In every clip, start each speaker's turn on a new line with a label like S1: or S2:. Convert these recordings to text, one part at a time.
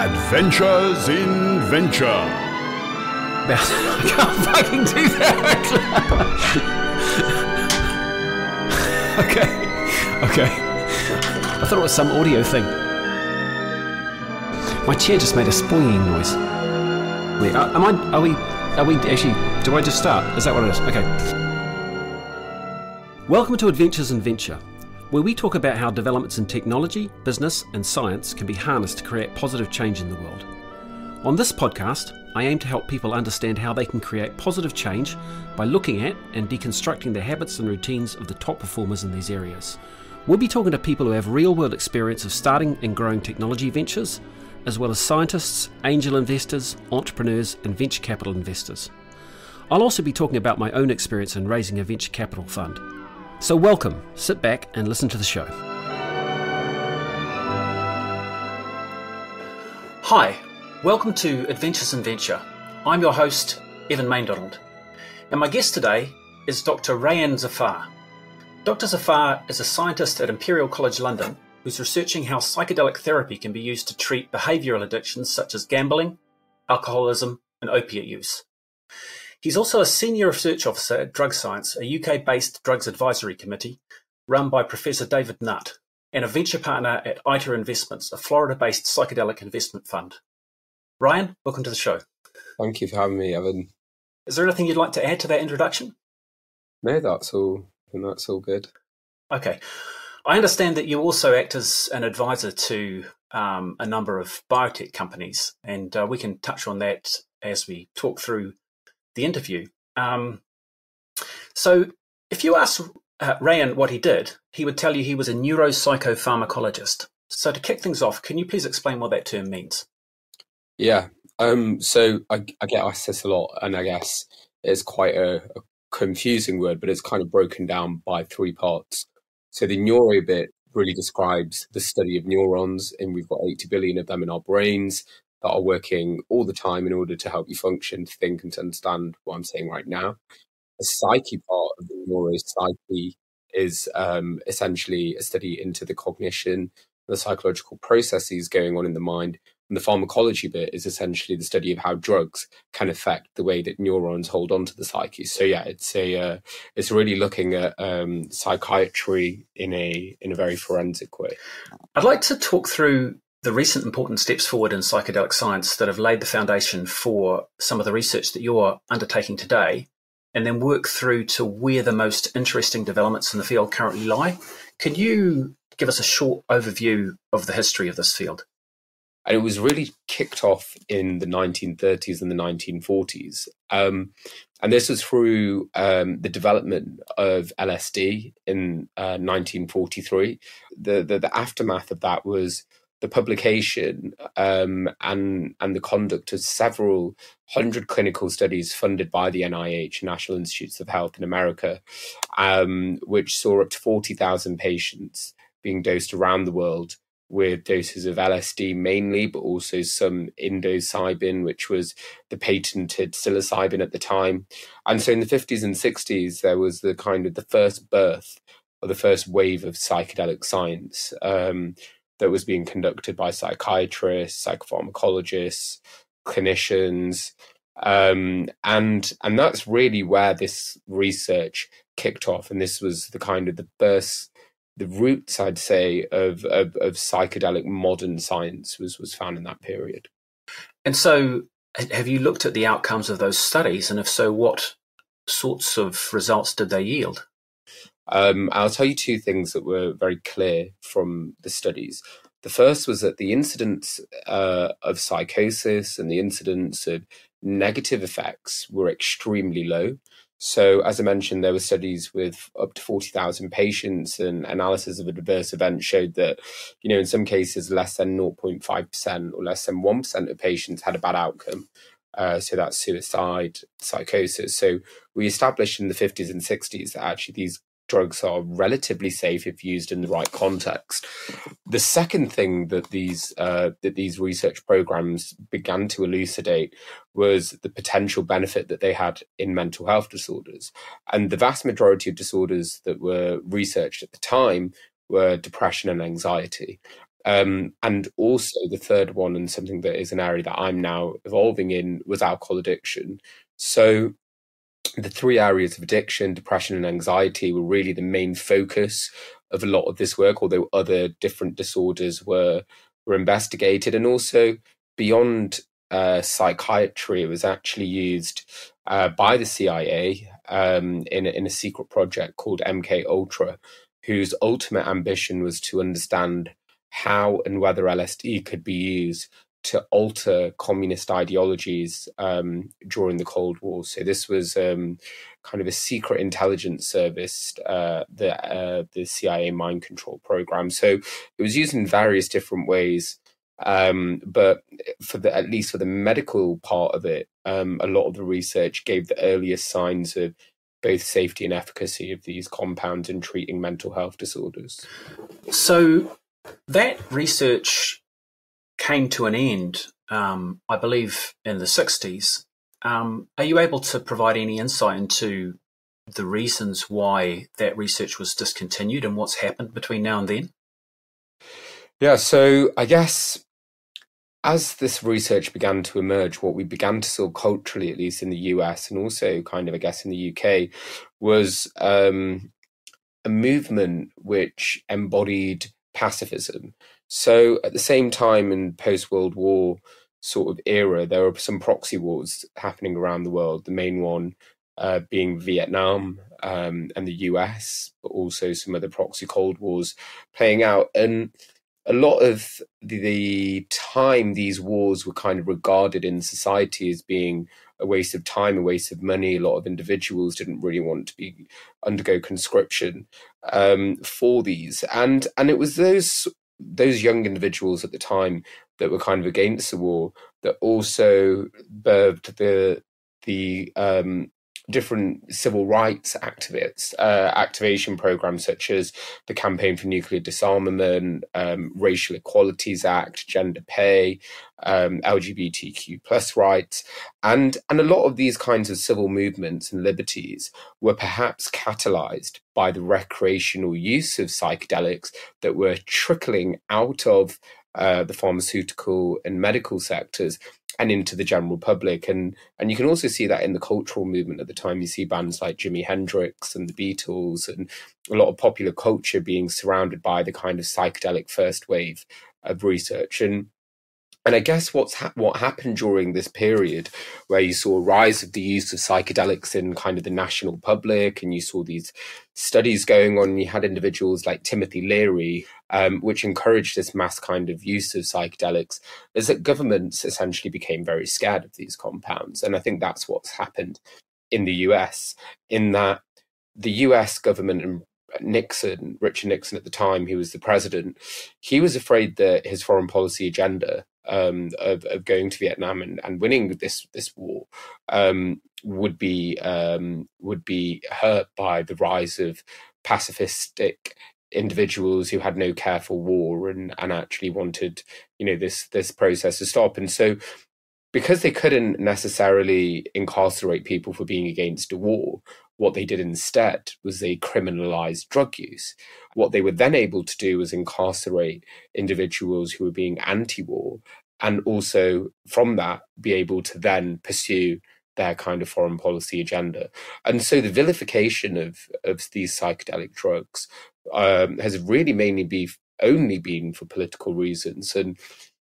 S1: Adventures in Venture.
S2: I can't fucking do that. Okay. I thought it was some audio thing. My chair just made a spoinging noise. Wait, are we actually, do I just start? Is that what it is? Okay. Welcome to Adventures in Venture, where we talk about how developments in technology, business and science can be harnessed to create positive change in the world. On this podcast, I aim to help people understand how they can create positive change by looking at and deconstructing the habits and routines of the top performers in these areas. We'll be talking to people who have real-world experience of starting and growing technology ventures, as well as scientists, angel investors, entrepreneurs and venture capital investors. I'll also be talking about my own experience in raising a venture capital fund. So welcome, sit back and listen to the show. Hi, welcome to Adventures in Venture. I'm your host, Evan Maindonald, and my guest today is Dr. Rayyan Zafar. Dr. Zafar is a scientist at Imperial College London who's researching how psychedelic therapy can be used to treat behavioural addictions such as gambling, alcoholism and opiate use. He's also a senior research officer at Drug Science, a UK-based drugs advisory committee run by Professor David Nutt, and a venture partner at ITA Investments, a Florida-based psychedelic investment fund. Rayyan, welcome to the show.
S3: Thank you for having me, Evan.
S2: Is there anything you'd like to add to that introduction?
S3: No, that's all good.
S2: Okay. I understand that you also act as an advisor to a number of biotech companies, and we can touch on that as we talk through the interview. So if you ask Rayyan what he did, he would tell you he was a neuropsychopharmacologist. So to kick things off, can you please explain what that term means?
S3: Yeah. So I get asked this a lot, and I guess it's quite a confusing word, but it's kind of broken down by three parts. So the neuro bit really describes the study of neurons, and we've got 80 billion of them in our brains that are working all the time in order to help you function, to think and to understand what I'm saying right now. The psyche part of the neuropsyche is essentially a study into the cognition, the psychological processes going on in the mind. And the pharmacology bit is essentially the study of how drugs can affect the way that neurons hold on to the psyche. So yeah, it's really looking at psychiatry in a very forensic way.
S2: I'd like to talk through the recent important steps forward in psychedelic science that have laid the foundation for some of the research that you're undertaking today, and then work through to where the most interesting developments in the field currently lie. Can you give us a short overview of the history of this field?
S3: And it was really kicked off in the 1930s and the 1940s. And this was through the development of LSD in 1943. The aftermath of that was the publication and the conduct of several hundred clinical studies funded by the NIH, National Institutes of Health in America, which saw up to 40,000 patients being dosed around the world with doses of LSD mainly, but also some psilocybin, which was the patented psilocybin at the time. And so in the 50s and 60s, there was the kind of the first birth or the first wave of psychedelic science that was being conducted by psychiatrists, psychopharmacologists, clinicians. And that's really where this research kicked off. And this was the kind of the roots, I'd say, of psychedelic modern science was found in that period.
S2: And so have you looked at the outcomes of those studies? And if so, what sorts of results did they yield?
S3: I'll tell you two things that were very clear from the studies. The first was that the incidence of psychosis and the incidence of negative effects were extremely low. So, as I mentioned, there were studies with up to 40,000 patients, and analysis of adverse events showed that, in some cases, less than 0.5% or less than 1% of patients had a bad outcome. So that's suicide, psychosis. So we established in the 50s and 60s that actually these drugs are relatively safe if used in the right context. The second thing that these research programs began to elucidate was the potential benefit that they had in mental health disorders. And the vast majority of disorders that were researched at the time were depression and anxiety. And also the third one, and something that is an area that I'm now evolving in, was alcohol addiction. So the three areas of addiction, depression and anxiety, were really the main focus of a lot of this work, although other different disorders were investigated. And also beyond psychiatry, it was actually used by the CIA in a secret project called MK Ultra, whose ultimate ambition was to understand how and whether LSD could be used to alter communist ideologies during the Cold War. So this was kind of a secret intelligence service, the CIA mind control program. So it was used in various different ways. But at least for the medical part of it, a lot of the research gave the earliest signs of both safety and efficacy of these compounds in treating mental health disorders.
S2: So that research came to an end, I believe, in the 60s. Are you able to provide any insight into the reasons why that research was discontinued and what's happened between now and then?
S3: Yeah, so I guess as this research began to emerge, what we began to see culturally, at least in the US and also kind of, I guess, in the UK, was a movement which embodied pacifism. So at the same time, in post-World War sort of era, there were some proxy wars happening around the world, the main one being Vietnam and the US, but also some other proxy Cold Wars playing out. And a lot of the time, these wars were kind of regarded in society as being a waste of time, a waste of money. A lot of individuals didn't really want to undergo conscription for these, and it was those young individuals at the time that were kind of against the war that also birthed the different civil rights activation programs, such as the Campaign for Nuclear Disarmament, Racial Equalities Act, gender pay, LGBTQ plus rights. And a lot of these kinds of civil movements and liberties were perhaps catalyzed by the recreational use of psychedelics that were trickling out of the pharmaceutical and medical sectors and into the general public. And you can also see that in the cultural movement at the time. You see bands like Jimi Hendrix and the Beatles and a lot of popular culture being surrounded by the kind of psychedelic first wave of research. And I guess what happened during this period, where you saw a rise of the use of psychedelics in kind of the national public, and you saw these studies going on, and you had individuals like Timothy Leary, which encouraged this mass kind of use of psychedelics, is that governments essentially became very scared of these compounds. And I think that's what's happened in the US, in that the US government and Richard Nixon at the time, he was the president, he was afraid that his foreign policy agenda of going to Vietnam and winning this war would be hurt by the rise of pacifistic individuals who had no care for war and actually wanted, this process to stop. And so, because they couldn't necessarily incarcerate people for being against a war, what they did instead was they criminalized drug use. What they were then able to do was incarcerate individuals who were being anti-war, and also from that be able to then pursue their kind of foreign policy agenda. And so the vilification of these psychedelic drugs has really only been for political reasons.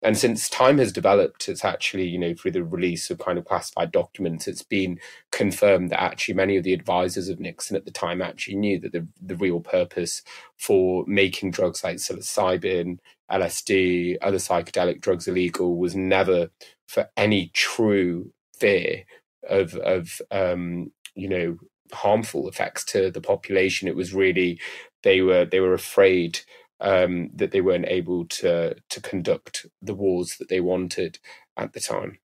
S3: And since time has developed, it's actually, through the release of kind of classified documents, it's been confirmed that actually many of the advisors of Nixon at the time actually knew that the real purpose for making drugs like psilocybin, LSD, other psychedelic drugs illegal was never for any true fear of harmful effects to the population. It was really, they were afraid that they weren't able to conduct the wars that they wanted at the time.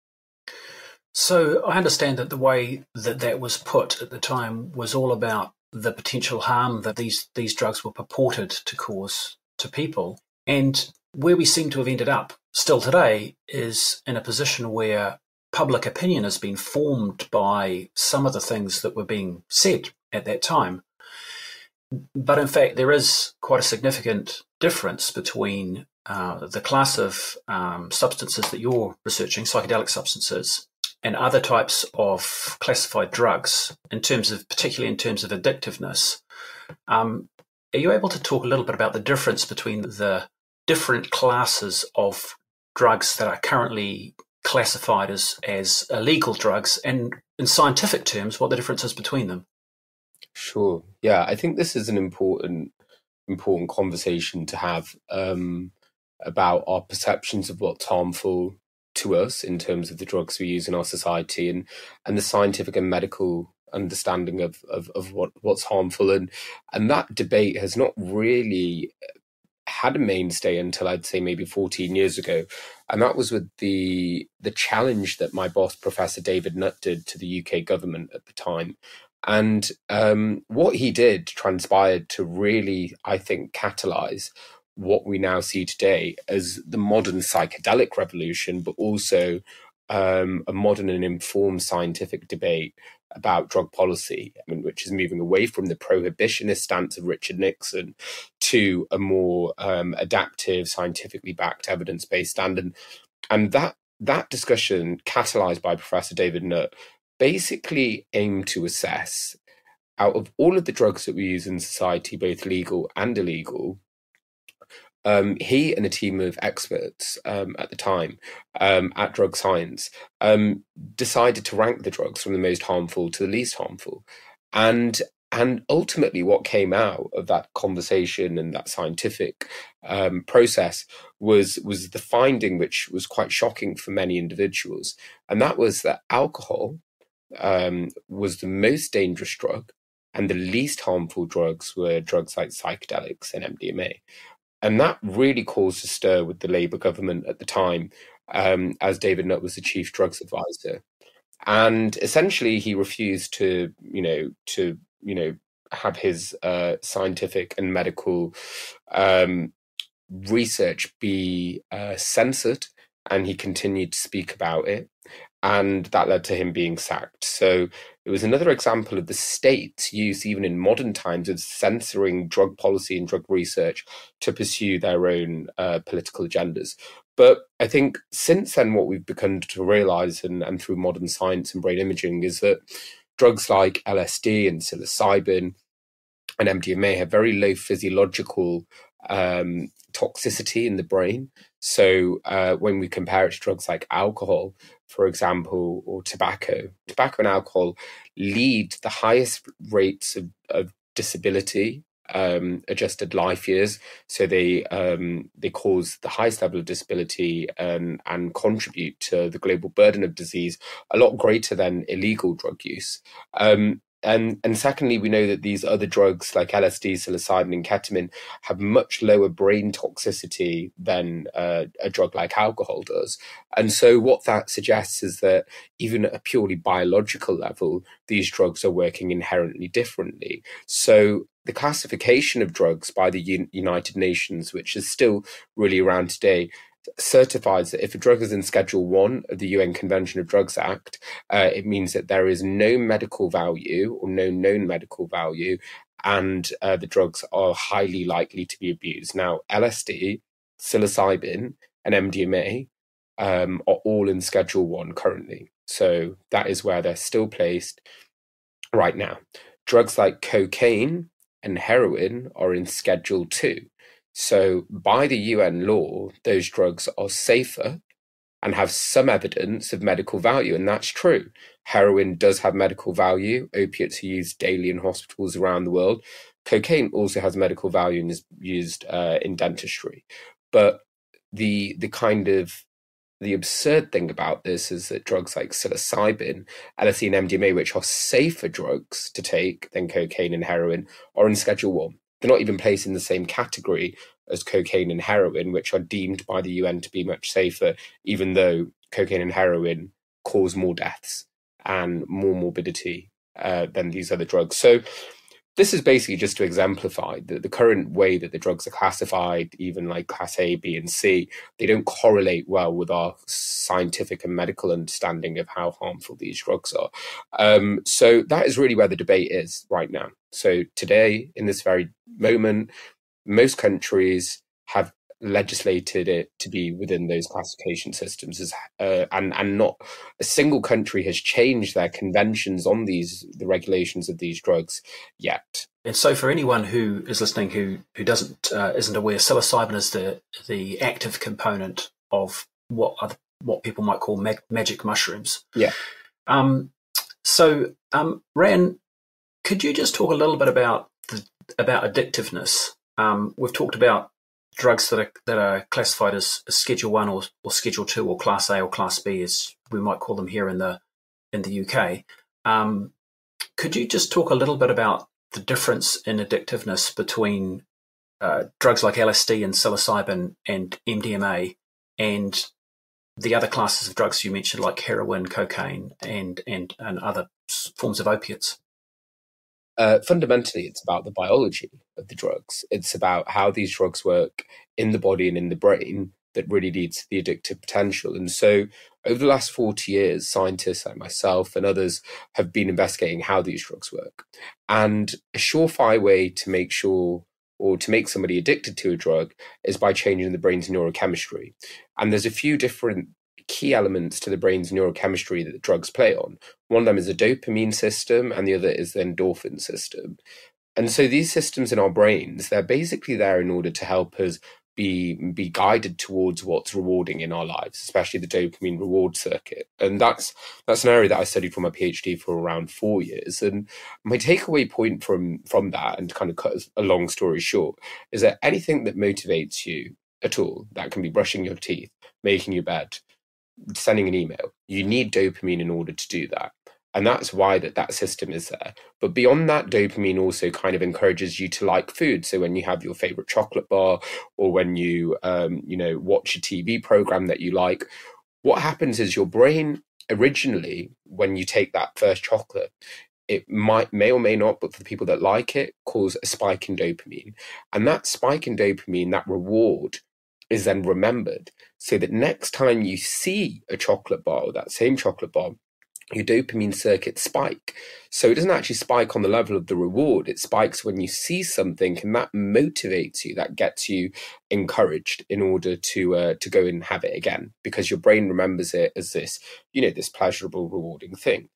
S2: So I understand that the way that was put at the time was all about the potential harm that these drugs were purported to cause to people. And where we seem to have ended up still today is in a position where public opinion has been formed by some of the things that were being said at that time. But in fact, there is quite a significant difference between the class of substances that you're researching, psychedelic substances, and other types of classified drugs, particularly in terms of addictiveness. Are you able to talk a little bit about the difference between the different classes of drugs that are currently classified as illegal drugs, and in scientific terms, what the difference is between them?
S3: Sure. Yeah, I think this is an important conversation to have about our perceptions of what's harmful to us in terms of the drugs we use in our society, and the scientific and medical understanding of what's harmful, and that debate has not really had a mainstay until I'd say maybe 14 years ago, and that was with the challenge that my boss, Professor David Nutt, did to the UK government at the time. And what he did transpired to really, I think, catalyze what we now see today as the modern psychedelic revolution, but also a modern and informed scientific debate about drug policy, which is moving away from the prohibitionist stance of Richard Nixon to a more adaptive, scientifically backed, evidence-based stand. And that discussion, catalyzed by Professor David Nutt, basically aimed to assess, out of all of the drugs that we use in society, both legal and illegal, he and a team of experts at the time at Drug Science decided to rank the drugs from the most harmful to the least harmful. And ultimately what came out of that conversation and that scientific process was the finding, which was quite shocking for many individuals. And that was that alcohol was the most dangerous drug, and the least harmful drugs were drugs like psychedelics and MDMA. And that really caused a stir with the Labour government at the time, as David Nutt was the chief drugs advisor. And essentially he refused to have his scientific and medical research be censored, and he continued to speak about it. And that led to him being sacked. So it was another example of the state's use, even in modern times, of censoring drug policy and drug research to pursue their own political agendas. But I think since then, what we've begun to realize, and through modern science and brain imaging, is that drugs like LSD and psilocybin and MDMA have very low physiological toxicity in the brain. So when we compare it to drugs like alcohol, for example, or tobacco and alcohol lead the highest rates of disability, adjusted life years. So they cause the highest level of disability and contribute to the global burden of disease a lot greater than illegal drug use. And secondly, we know that these other drugs like LSD, psilocybin, and ketamine have much lower brain toxicity than a drug like alcohol does. And so what that suggests is that even at a purely biological level, these drugs are working inherently differently. So the classification of drugs by the United Nations, which is still really around today, certifies that if a drug is in Schedule 1 of the UN Convention of Drugs Act, it means that there is no medical value or no known medical value, and the drugs are highly likely to be abused. Now, LSD, psilocybin, and MDMA are all in Schedule 1 currently. So that is where they're still placed right now. Drugs like cocaine and heroin are in Schedule 2. So by the UN law, those drugs are safer and have some evidence of medical value. And that's true. Heroin does have medical value. Opiates are used daily in hospitals around the world. Cocaine also has medical value and is used in dentistry. But the absurd thing about this is that drugs like psilocybin, LSD, and MDMA, which are safer drugs to take than cocaine and heroin, are in Schedule 1. They're not even placed in the same category as cocaine and heroin, which are deemed by the UN to be much safer, even though cocaine and heroin cause more deaths and more morbidity than these other drugs. So this is basically just to exemplify the current way that the drugs are classified, even like Class A, B, and C. They don't correlate well with our scientific and medical understanding of how harmful these drugs are. So that is really where the debate is right now. So today, in this very moment, most countries have legislated it to be within those classification systems, and not a single country has changed their conventions on the regulations of these drugs yet.
S2: And so, for anyone who is listening who isn't aware, psilocybin is the active component of what people might call magic mushrooms.
S3: Yeah.
S2: So, Rayyan, could you just talk a little bit about addictiveness? We've talked about drugs that are classified as Schedule 1 or Schedule 2 or Class A or Class B, as we might call them here in the UK. Could you just talk a little bit about the difference in addictiveness between drugs like LSD and psilocybin and MDMA and the other classes of drugs you mentioned, like heroin, cocaine, and other forms of opiates?
S3: Fundamentally, it's about the biology of the drugs. It's about how these drugs work in the body and in the brain that really leads to the addictive potential. And so over the last 40 years, scientists like myself and others have been investigating how these drugs work. And a surefire way to make sure or to make somebody addicted to a drug is by changing the brain's neurochemistry. And there's a few different key elements to the brain's neurochemistry that the drugs play on. One of them is the dopamine system, and the other is the endorphin system. And so these systems in our brains, they're basically there in order to help us be guided towards what's rewarding in our lives, especially the dopamine reward circuit. And that's an area that I studied for my PhD for around 4 years. And my takeaway point from that, and to kind of cut a long story short, is that anything that motivates you at all, that can be brushing your teeth, making your bed, sending an email, you need dopamine in order to do that. And that's why that system is there. But beyond that, dopamine also kind of encourages you to like food. So when you have your favorite chocolate bar, or when you watch a TV program that you like, what happens is your brain originally, when you take that first chocolate, it may or may not, but for the people that like it, cause a spike in dopamine. And that spike in dopamine, that reward, is then remembered, so that next time you see a chocolate bar, or that same chocolate bar, your dopamine circuit spike. So it doesn't actually spike on the level of the reward. It spikes when you see something, and that motivates you, that gets you encouraged in order to go and have it again, because your brain remembers it as this pleasurable, rewarding thing.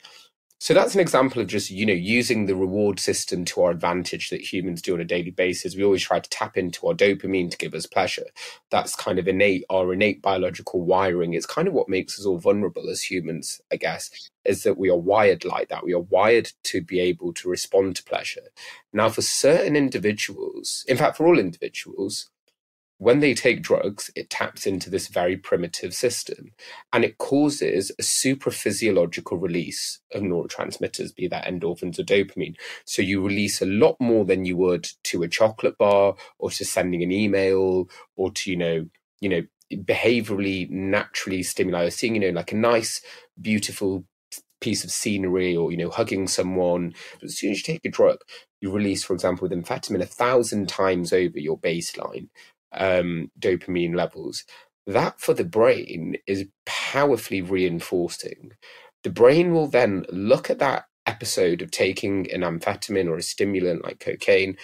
S3: So that's an example of just, using the reward system to our advantage that humans do on a daily basis. We always try to tap into our dopamine to give us pleasure. That's kind of our innate biological wiring. It's kind of what makes us all vulnerable as humans, I guess, is that we are wired like that. We are wired to be able to respond to pleasure. Now, for certain individuals, in fact, for all individuals, when they take drugs, it taps into this very primitive system, and it causes a supraphysiological release of neurotransmitters, be that endorphins or dopamine. So you release a lot more than you would to a chocolate bar, or to sending an email, or to, behaviorally, naturally stimuli, or seeing, like a nice, beautiful piece of scenery, or, hugging someone. But as soon as you take a drug, you release, for example, with amphetamine, 1,000 times over your baseline dopamine levels. That for the brain is powerfully reinforcing. The brain will then look at that episode of taking an amphetamine or a stimulant like cocaine,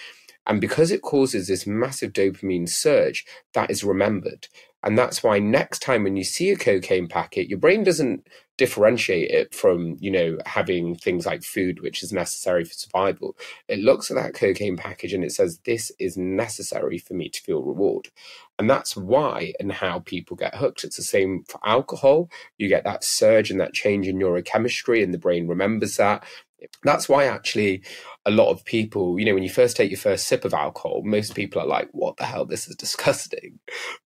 S3: and because it causes this massive dopamine surge, that is remembered. And that's why next time when you see a cocaine packet, your brain doesn't differentiate it from, having things like food, which is necessary for survival. It looks at that cocaine package and it says, this is necessary for me to feel reward. And that's why and how people get hooked. It's the same for alcohol. You get that surge and that change in neurochemistry, and the brain remembers that. That's why actually a lot of people, when you first take your first sip of alcohol, most people are like, what the hell, this is disgusting.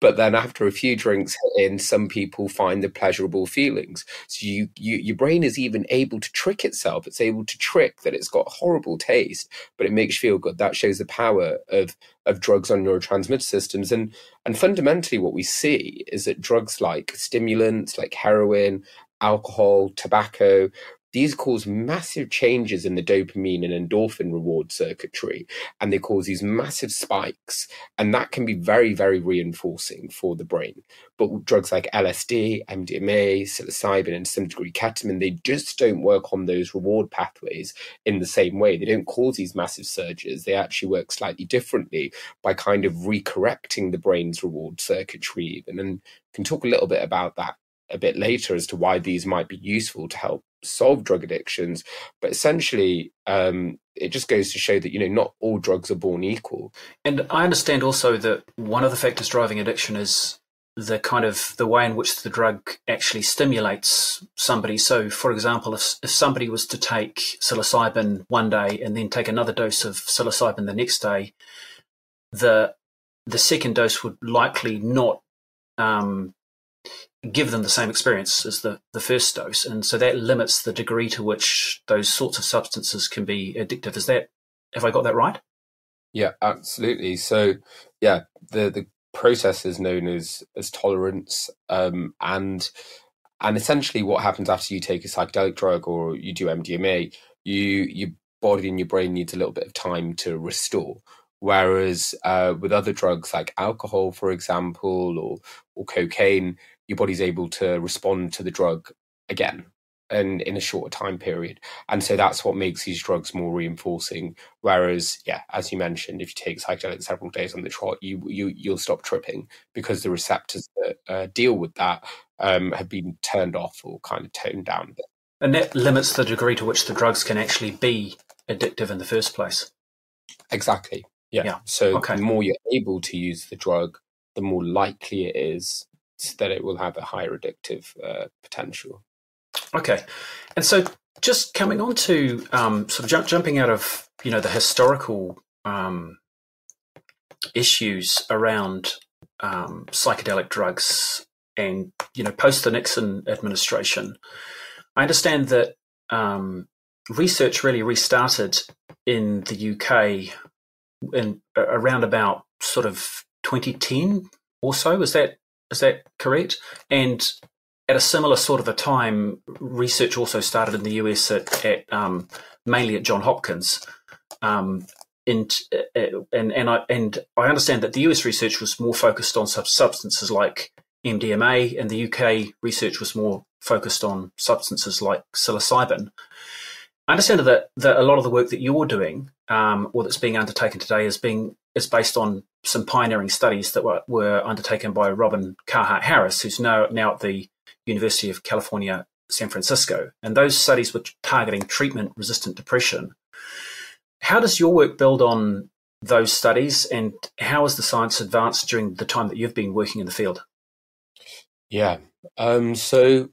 S3: But then after a few drinks in, some people find the pleasurable feelings. So your brain is even able to trick itself. It's able to trick that it's got horrible taste, but it makes you feel good. That shows the power of drugs on neurotransmitter systems. And fundamentally what we see is that drugs like stimulants, like heroin, alcohol, tobacco, these cause massive changes in the dopamine and endorphin reward circuitry, and they cause these massive spikes, and that can be very, very reinforcing for the brain. But drugs like LSD, MDMA, psilocybin, and to some degree ketamine, they just don't work on those reward pathways in the same way. They don't cause these massive surges. They actually work slightly differently by kind of recorrecting the brain's reward circuitry even. And can talk a little bit about that a bit later as to why these might be useful to help solve drug addictions. But essentially, it just goes to show that, not all drugs are born equal.
S2: And I understand also that one of the factors driving addiction is the way in which the drug actually stimulates somebody. So, for example, if somebody was to take psilocybin one day and then take another dose of psilocybin the next day, the second dose would likely not give them the same experience as the first dose. And so that limits the degree to which those sorts of substances can be addictive. Have I got that right?
S3: Yeah, absolutely. So, yeah, the process is known as tolerance, and essentially what happens after you take a psychedelic drug or you do MDMA, your body and your brain needs a little bit of time to restore. Whereas with other drugs like alcohol, for example, or cocaine, your body's able to respond to the drug again and in a shorter time period. And so that's what makes these drugs more reinforcing. Whereas, yeah, as you mentioned, if you take psychedelics several days on the trot, you'll stop tripping because the receptors that deal with that have been turned off or kind of toned down a bit.
S2: And that limits the degree to which the drugs can actually be addictive in the first place.
S3: Exactly. Yeah. So the more you're able to use the drug, the more likely it is that it will have a higher addictive potential.
S2: Okay. And so just coming on to sort of jumping out of, the historical issues around psychedelic drugs and, post the Nixon administration, I understand that research really restarted in the UK in around about sort of 2010 or so. Is that correct? And at a similar sort of a time, research also started in the US at mainly at Johns Hopkins. And I understand that the US research was more focused on substances like MDMA, and the UK research was more focused on substances like psilocybin. I understand that a lot of the work that you're doing, or that's being undertaken today, is based on some pioneering studies that were undertaken by Robin Carhart-Harris, who's now at the University of California, San Francisco. And those studies were targeting treatment-resistant depression. How does your work build on those studies, and how has the science advanced during the time that you've been working in the field?
S3: Yeah. The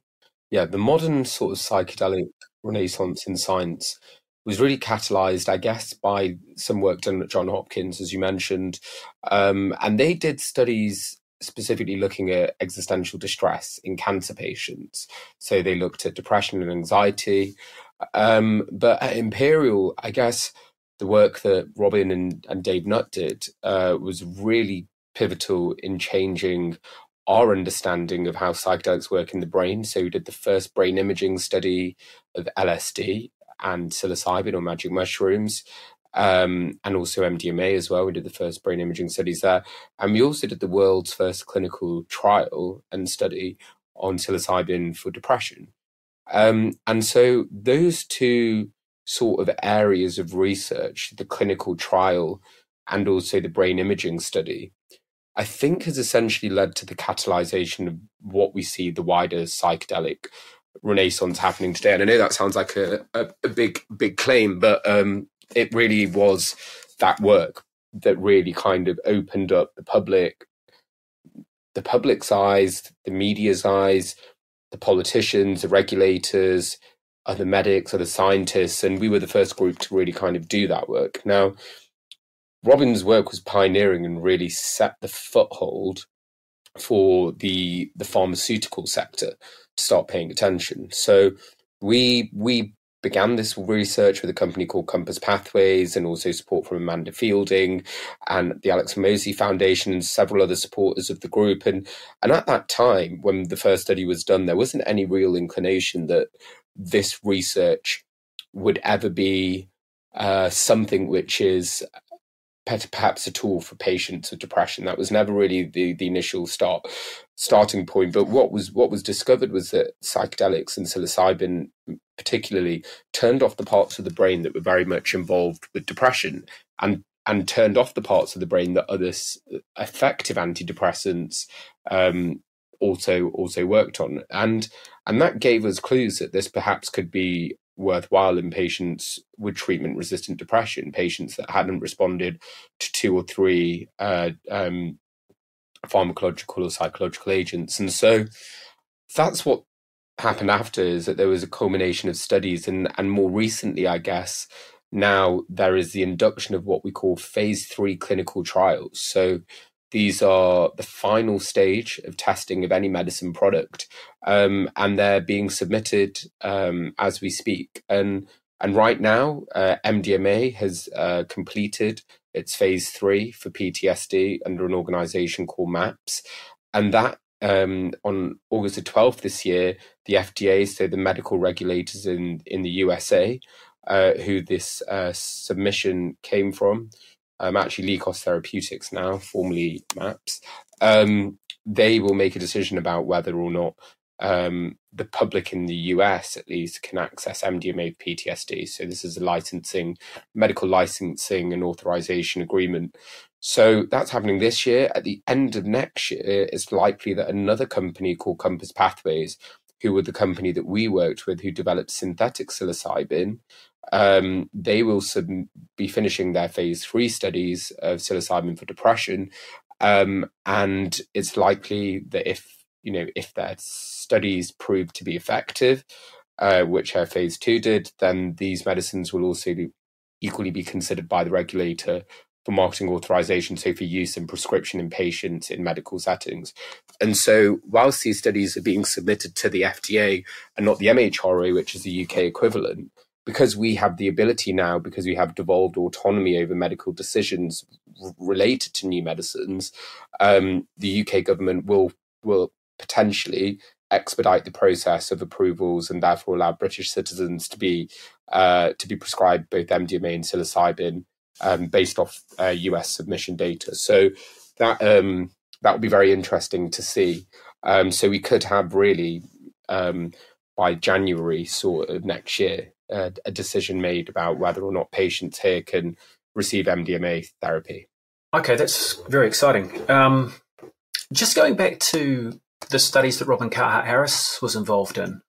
S3: modern sort of psychedelic renaissance in science was really catalyzed, I guess, by some work done at Johns Hopkins, as you mentioned. And they did studies specifically looking at existential distress in cancer patients. So they looked at depression and anxiety. But at Imperial, I guess the work that Robin and Dave Nutt did was really pivotal in changing our understanding of how psychedelics work in the brain. So we did the first brain imaging study of LSD and psilocybin, or magic mushrooms, and also MDMA as well. We did the first brain imaging studies there. And we also did the world's first clinical trial and study on psilocybin for depression. And so those two sort of areas of research, the clinical trial and also the brain imaging study, I think has essentially led to the catalyzation of what we see the wider psychedelic renaissance happening today. And I know that sounds like a big claim, but it really was that work that really kind of opened up the public's eyes, the media's eyes, the politicians, the regulators, other medics, other scientists, and we were the first group to really kind of do that work. Now, Robin's work was pioneering and really set the foothold for the pharmaceutical sector to start paying attention. So we began this research with a company called Compass Pathways, and also support from Amanda Fielding and the Alex Mosey Foundation and several other supporters of the group. And at that time, when the first study was done, there wasn't any real inclination that this research would ever be something which is perhaps a tool for patients with depression. That was never really the initial starting point. But what was discovered was that psychedelics and psilocybin particularly turned off the parts of the brain that were very much involved with depression, and turned off the parts of the brain that other effective antidepressants also worked on, and that gave us clues that this perhaps could be worthwhile in patients with treatment-resistant depression, patients that hadn't responded to 2 or 3 pharmacological or psychological agents. And so that's what happened after, is that there was a culmination of studies, and more recently, I guess, now there is the induction of what we call phase 3 clinical trials. So these are the final stage of testing of any medicine product, and they're being submitted as we speak. And right now, MDMA has completed its phase 3 for PTSD under an organisation called MAPS, and that on August the 12th this year, the FDA, so the medical regulators in the USA, who this submission came from, actually Lykos Therapeutics now, formerly MAPS, they will make a decision about whether or not the public in the US, at least, can access MDMA for PTSD. So this is a medical licensing and authorization agreement. So that's happening this year. At the end of next year, it's likely that another company called Compass Pathways, who were the company that we worked with, who developed synthetic psilocybin, they will be finishing their phase 3 studies of psilocybin for depression, and it's likely that if their studies prove to be effective, which our phase 2 did, then these medicines will also equally be considered by the regulator for marketing authorization, so for use and prescription in patients in medical settings. And so whilst these studies are being submitted to the FDA and not the MHRA, which is the UK equivalent, because we have the ability now, because we have devolved autonomy over medical decisions related to new medicines, the UK government will potentially expedite the process of approvals and therefore allow British citizens to be prescribed both MDMA and psilocybin based off US submission data. So that would be very interesting to see. So we could have really by January sort of next year a decision made about whether or not patients here can receive MDMA therapy.
S2: Okay, that's very exciting. Just going back to the studies that Robin Carhart-Harris was involved in,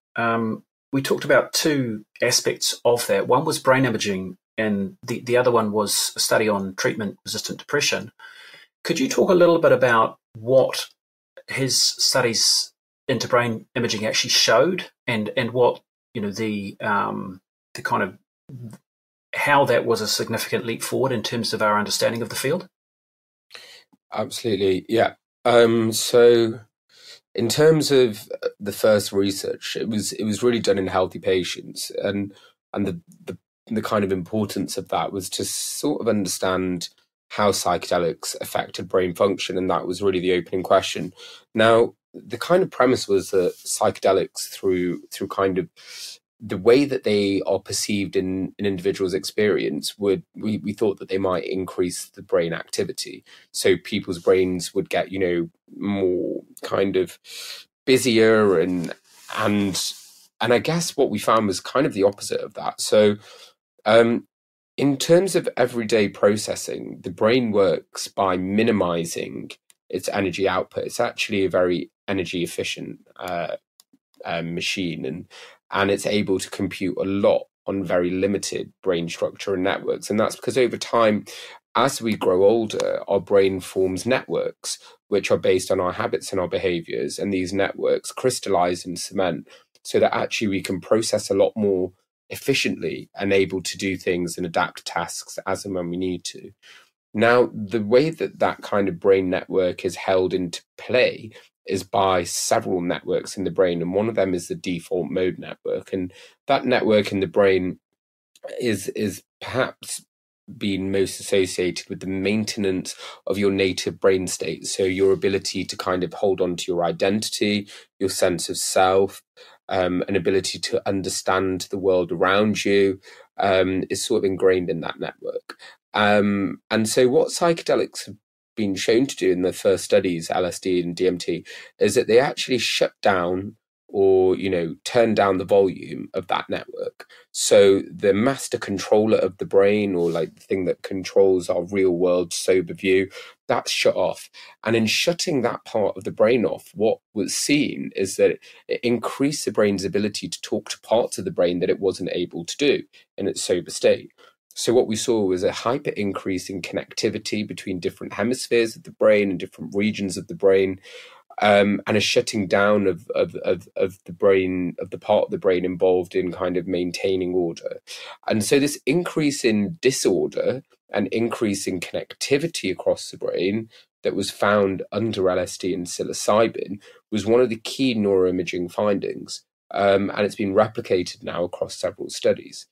S2: we talked about 2 aspects of that. One was brain imaging, and the other one was a study on treatment-resistant depression. Could you talk a little bit about what his studies into brain imaging actually showed, and what the kind of how that was a significant leap forward in terms of our understanding of the field?
S3: Absolutely, yeah. So in terms of the first research, it was really done in healthy patients, and the kind of importance of that was to sort of understand how psychedelics affected brain function, and that was really the opening question. Now, the kind of premise was that psychedelics, through kind of the way that they are perceived in an individual's experience, we thought that they might increase the brain activity. So people's brains would get, more kind of busier, and I guess what we found was kind of the opposite of that. So in terms of everyday processing, the brain works by minimizing its energy output. It's actually a very energy efficient machine, and it's able to compute a lot on very limited brain structure and networks. And that's because over time, as we grow older, our brain forms networks which are based on our habits and our behaviors, and these networks crystallize and cement so that actually we can process a lot more efficiently and able to do things and adapt tasks as and when we need to. Now, the way that kind of brain network is held into play is by several networks in the brain, and one of them is the default mode network. And that network in the brain is perhaps been most associated with the maintenance of your native brain state. So your ability to kind of hold on to your identity, your sense of self, an ability to understand the world around you, is sort of ingrained in that network. And so what psychedelics have been shown to do in the first studies, LSD and DMT, is that they actually shut down or, turn down the volume of that network. So the master controller of the brain, or like the thing that controls our real world sober view, that's shut off. And in shutting that part of the brain off, what was seen is that it increased the brain's ability to talk to parts of the brain that it wasn't able to do in its sober state. So what we saw was a hyper increase in connectivity between different hemispheres of the brain and different regions of the brain, and a shutting down of the brain, of the part of the brain involved in kind of maintaining order. And so this increase in disorder and increase in connectivity across the brain that was found under LSD and psilocybin was one of the key neuroimaging findings. And it's been replicated now across several studies.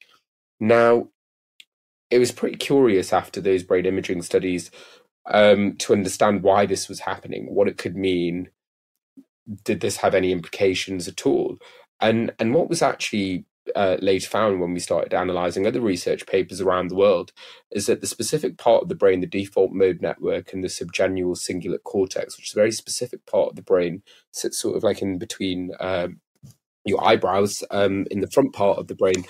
S3: Now, it was pretty curious after those brain imaging studies to understand why this was happening, what it could mean. Did this have any implications at all? And what was actually later found when we started analysing other research papers around the world is that the specific part of the brain, the default mode network and the subgenual cingulate cortex, which is a very specific part of the brain, sits sort of like in between your eyebrows, in the front part of the brain.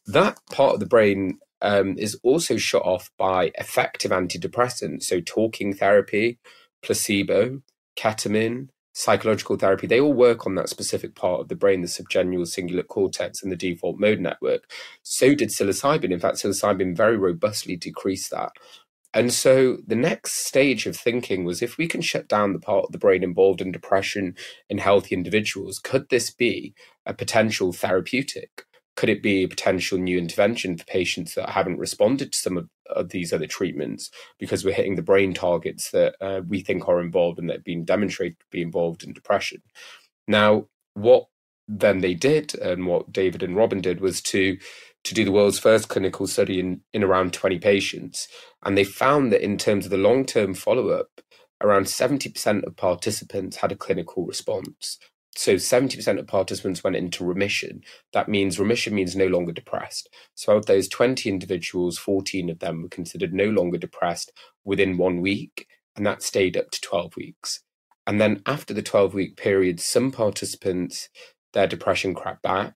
S3: That part of the brain is also shut off by effective antidepressants, so talking therapy, placebo, ketamine, psychological therapy. They all work on that specific part of the brain, the subgenual cingulate cortex and the default mode network. So did psilocybin. In fact, psilocybin very robustly decreased that. And so the next stage of thinking was, if we can shut down the part of the brain involved in depression in healthy individuals, could this be a potential therapeutic? Could it be a potential new intervention for patients that haven't responded to some of these other treatments because we're hitting the brain targets that we think are involved and that have been demonstrated to be involved in depression? Now, what then they did, and what David and Robin did, was to do the world's first clinical study in around 20 patients. And they found that in terms of the long-term follow-up, around 70% of participants had a clinical response. So 70% of participants went into remission. That means remission means no longer depressed. So of those 20 individuals, 14 of them were considered no longer depressed within 1 week, and that stayed up to 12 weeks. And then after the 12-week period, some participants, their depression crept back,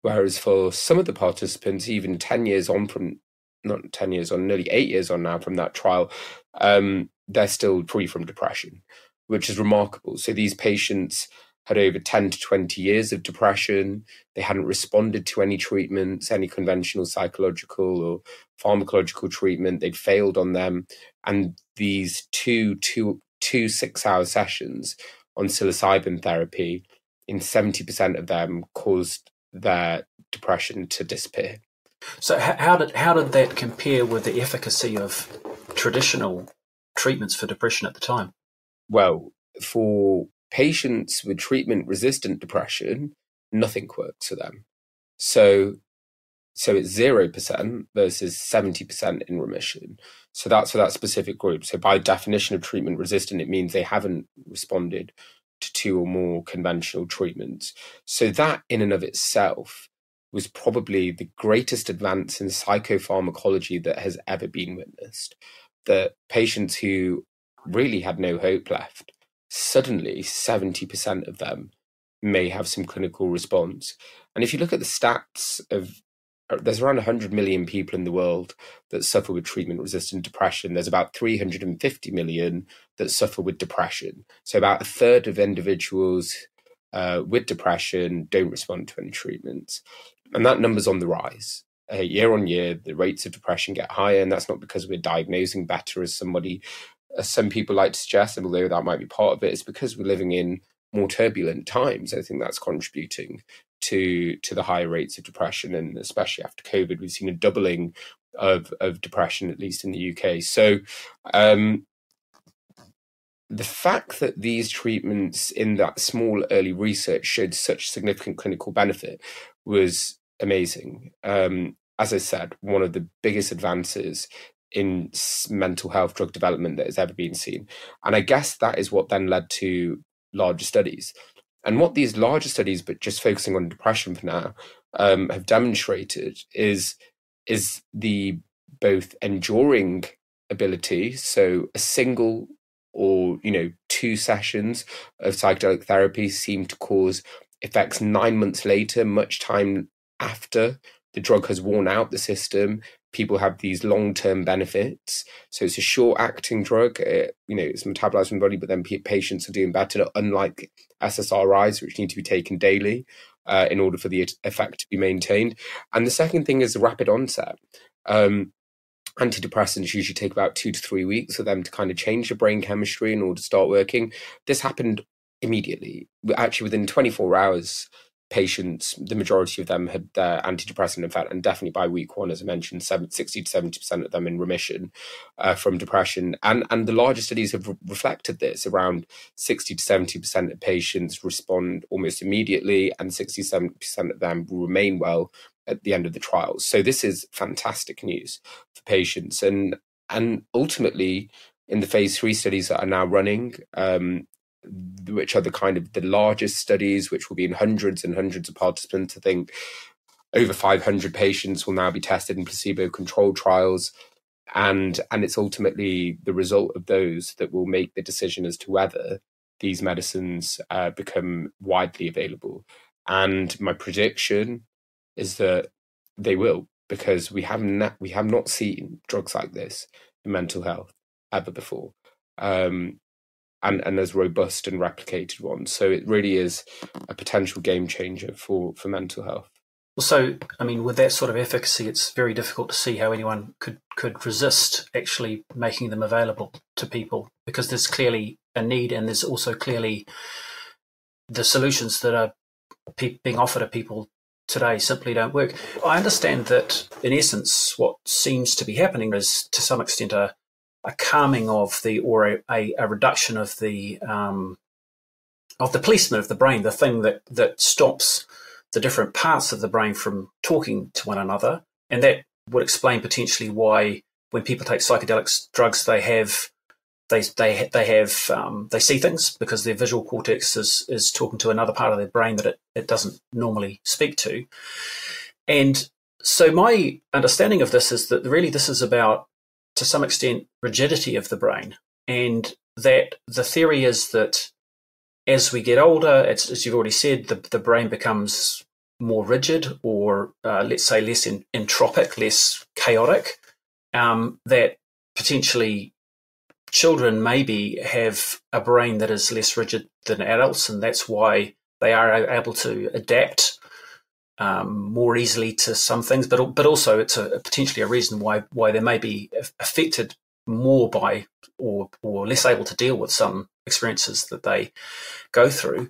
S3: whereas for some of the participants, even 10 years on from, not 10 years on, nearly 8 years on now from that trial, they're still free from depression, which is remarkable. So these patients had over 10 to 20 years of depression. They hadn't responded to any treatments, any conventional psychological or pharmacological treatment. They'd failed on them. And these two 6-hour sessions on psilocybin therapy, in 70% of them, caused their depression to disappear.
S2: So how did that compare with the efficacy of traditional treatments for depression at the time?
S3: Well, for patients with treatment-resistant depression, nothing works for them. So it's 0% versus 70% in remission. So that's for that specific group. So by definition of treatment-resistant, it means they haven't responded to 2 or more conventional treatments. So that in and of itself was probably the greatest advance in psychopharmacology that has ever been witnessed. That patients who really had no hope left, suddenly 70% of them may have some clinical response. And if you look at the stats of, there's around 100 million people in the world that suffer with treatment-resistant depression. There's about 350 million that suffer with depression. So about a third of individuals with depression don't respond to any treatments. And that number's on the rise. Year on year, the rates of depression get higher, and that's not because we're diagnosing better, as some people like to suggest, and although that might be part of it, it's because we're living in more turbulent times. I think that's contributing to the higher rates of depression, and especially after COVID, we've seen a doubling of depression, at least in the UK. So the fact that these treatments in that small early research showed such significant clinical benefit was amazing. As I said, one of the biggest advances in mental health drug development that has ever been seen. And I guess that is what then led to larger studies. And what these larger studies, but just focusing on depression for now, have demonstrated is the both enduring ability, so a single or 2 sessions of psychedelic therapy seem to cause effects 9 months later, much time after the drug has worn out the system. People have these long-term benefits. So it's a short-acting drug. It's metabolized in the body, but then patients are doing better, unlike SSRIs, which need to be taken daily in order for the effect to be maintained. And the second thing is the rapid onset. Antidepressants usually take about 2 to 3 weeks for them to kind of change the brain chemistry in order to start working. This happened immediately. Actually, within 24 hours, patients, the majority of them had their antidepressant effect, and definitely by week 1, as I mentioned, 60 to 70% of them in remission from depression. And the larger studies have reflected this. Around 60 to 70% of patients respond almost immediately, and 60 to 70% of them will remain well at the end of the trials. So this is fantastic news for patients. And ultimately, in the phase 3 studies that are now running, which are the kind of the largest studies, which will be in hundreds and hundreds of participants. I think over 500 patients will now be tested in placebo-controlled trials. And it's ultimately the result of those that will make the decision as to whether these medicines become widely available. And my prediction is that they will, because we have not seen drugs like this in mental health ever before. And as robust and replicated ones. So it really is a potential game changer for mental health.
S2: Well, so, I mean, with that sort of efficacy, it's very difficult to see how anyone could resist actually making them available to people, because there's clearly a need, and there's also clearly the solutions that are being offered to people today simply don't work. I understand that, in essence, what seems to be happening is, to some extent, a calming of or a reduction of the policeman of the brain, the thing that stops the different parts of the brain from talking to one another. And that would explain potentially why, when people take psychedelic drugs, they see things, because their visual cortex is talking to another part of their brain that it doesn't normally speak to. And so my understanding of this is that really this is about, to some extent, rigidity of the brain, and that the theory is that as we get older, as you've already said, the brain becomes more rigid, or let's say less entropic, less chaotic, that potentially children maybe have a brain that is less rigid than adults, and that's why they are able to adapt more easily to some things, but also it's potentially a reason why they may be affected more by or less able to deal with some experiences that they go through.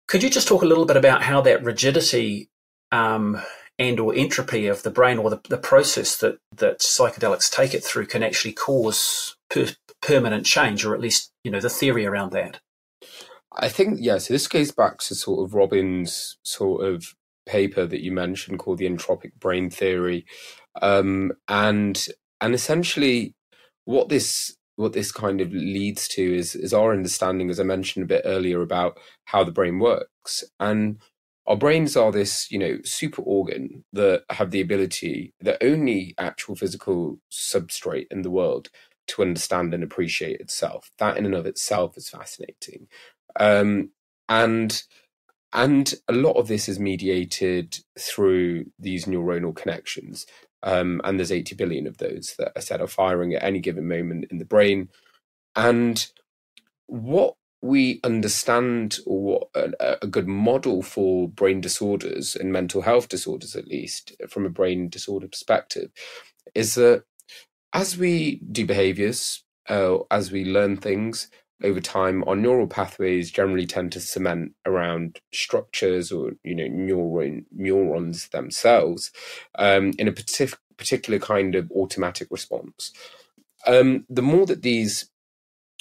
S2: Could you just talk a little bit about how that rigidity and or entropy of the brain, or the process that psychedelics take it through, can actually cause permanent change, or at least the theory around that?
S3: I think, so this goes back to sort of Robin's sort of paper that you mentioned called the entropic brain theory, and essentially what this kind of leads to is our understanding, as I mentioned a bit earlier, about how the brain works. And our brains are this super organ that have the ability, the only actual physical substrate in the world, to understand and appreciate itself. That in and of itself is fascinating. And a lot of this is mediated through these neuronal connections. And there's 80 billion of those that I said are firing at any given moment in the brain. And what we understand, or what a good model for brain disorders and mental health disorders, at least from a brain disorder perspective, is that as we do behaviors, as we learn things, over time, our neural pathways generally tend to cement around structures or neurons themselves in a particular kind of automatic response. The more that these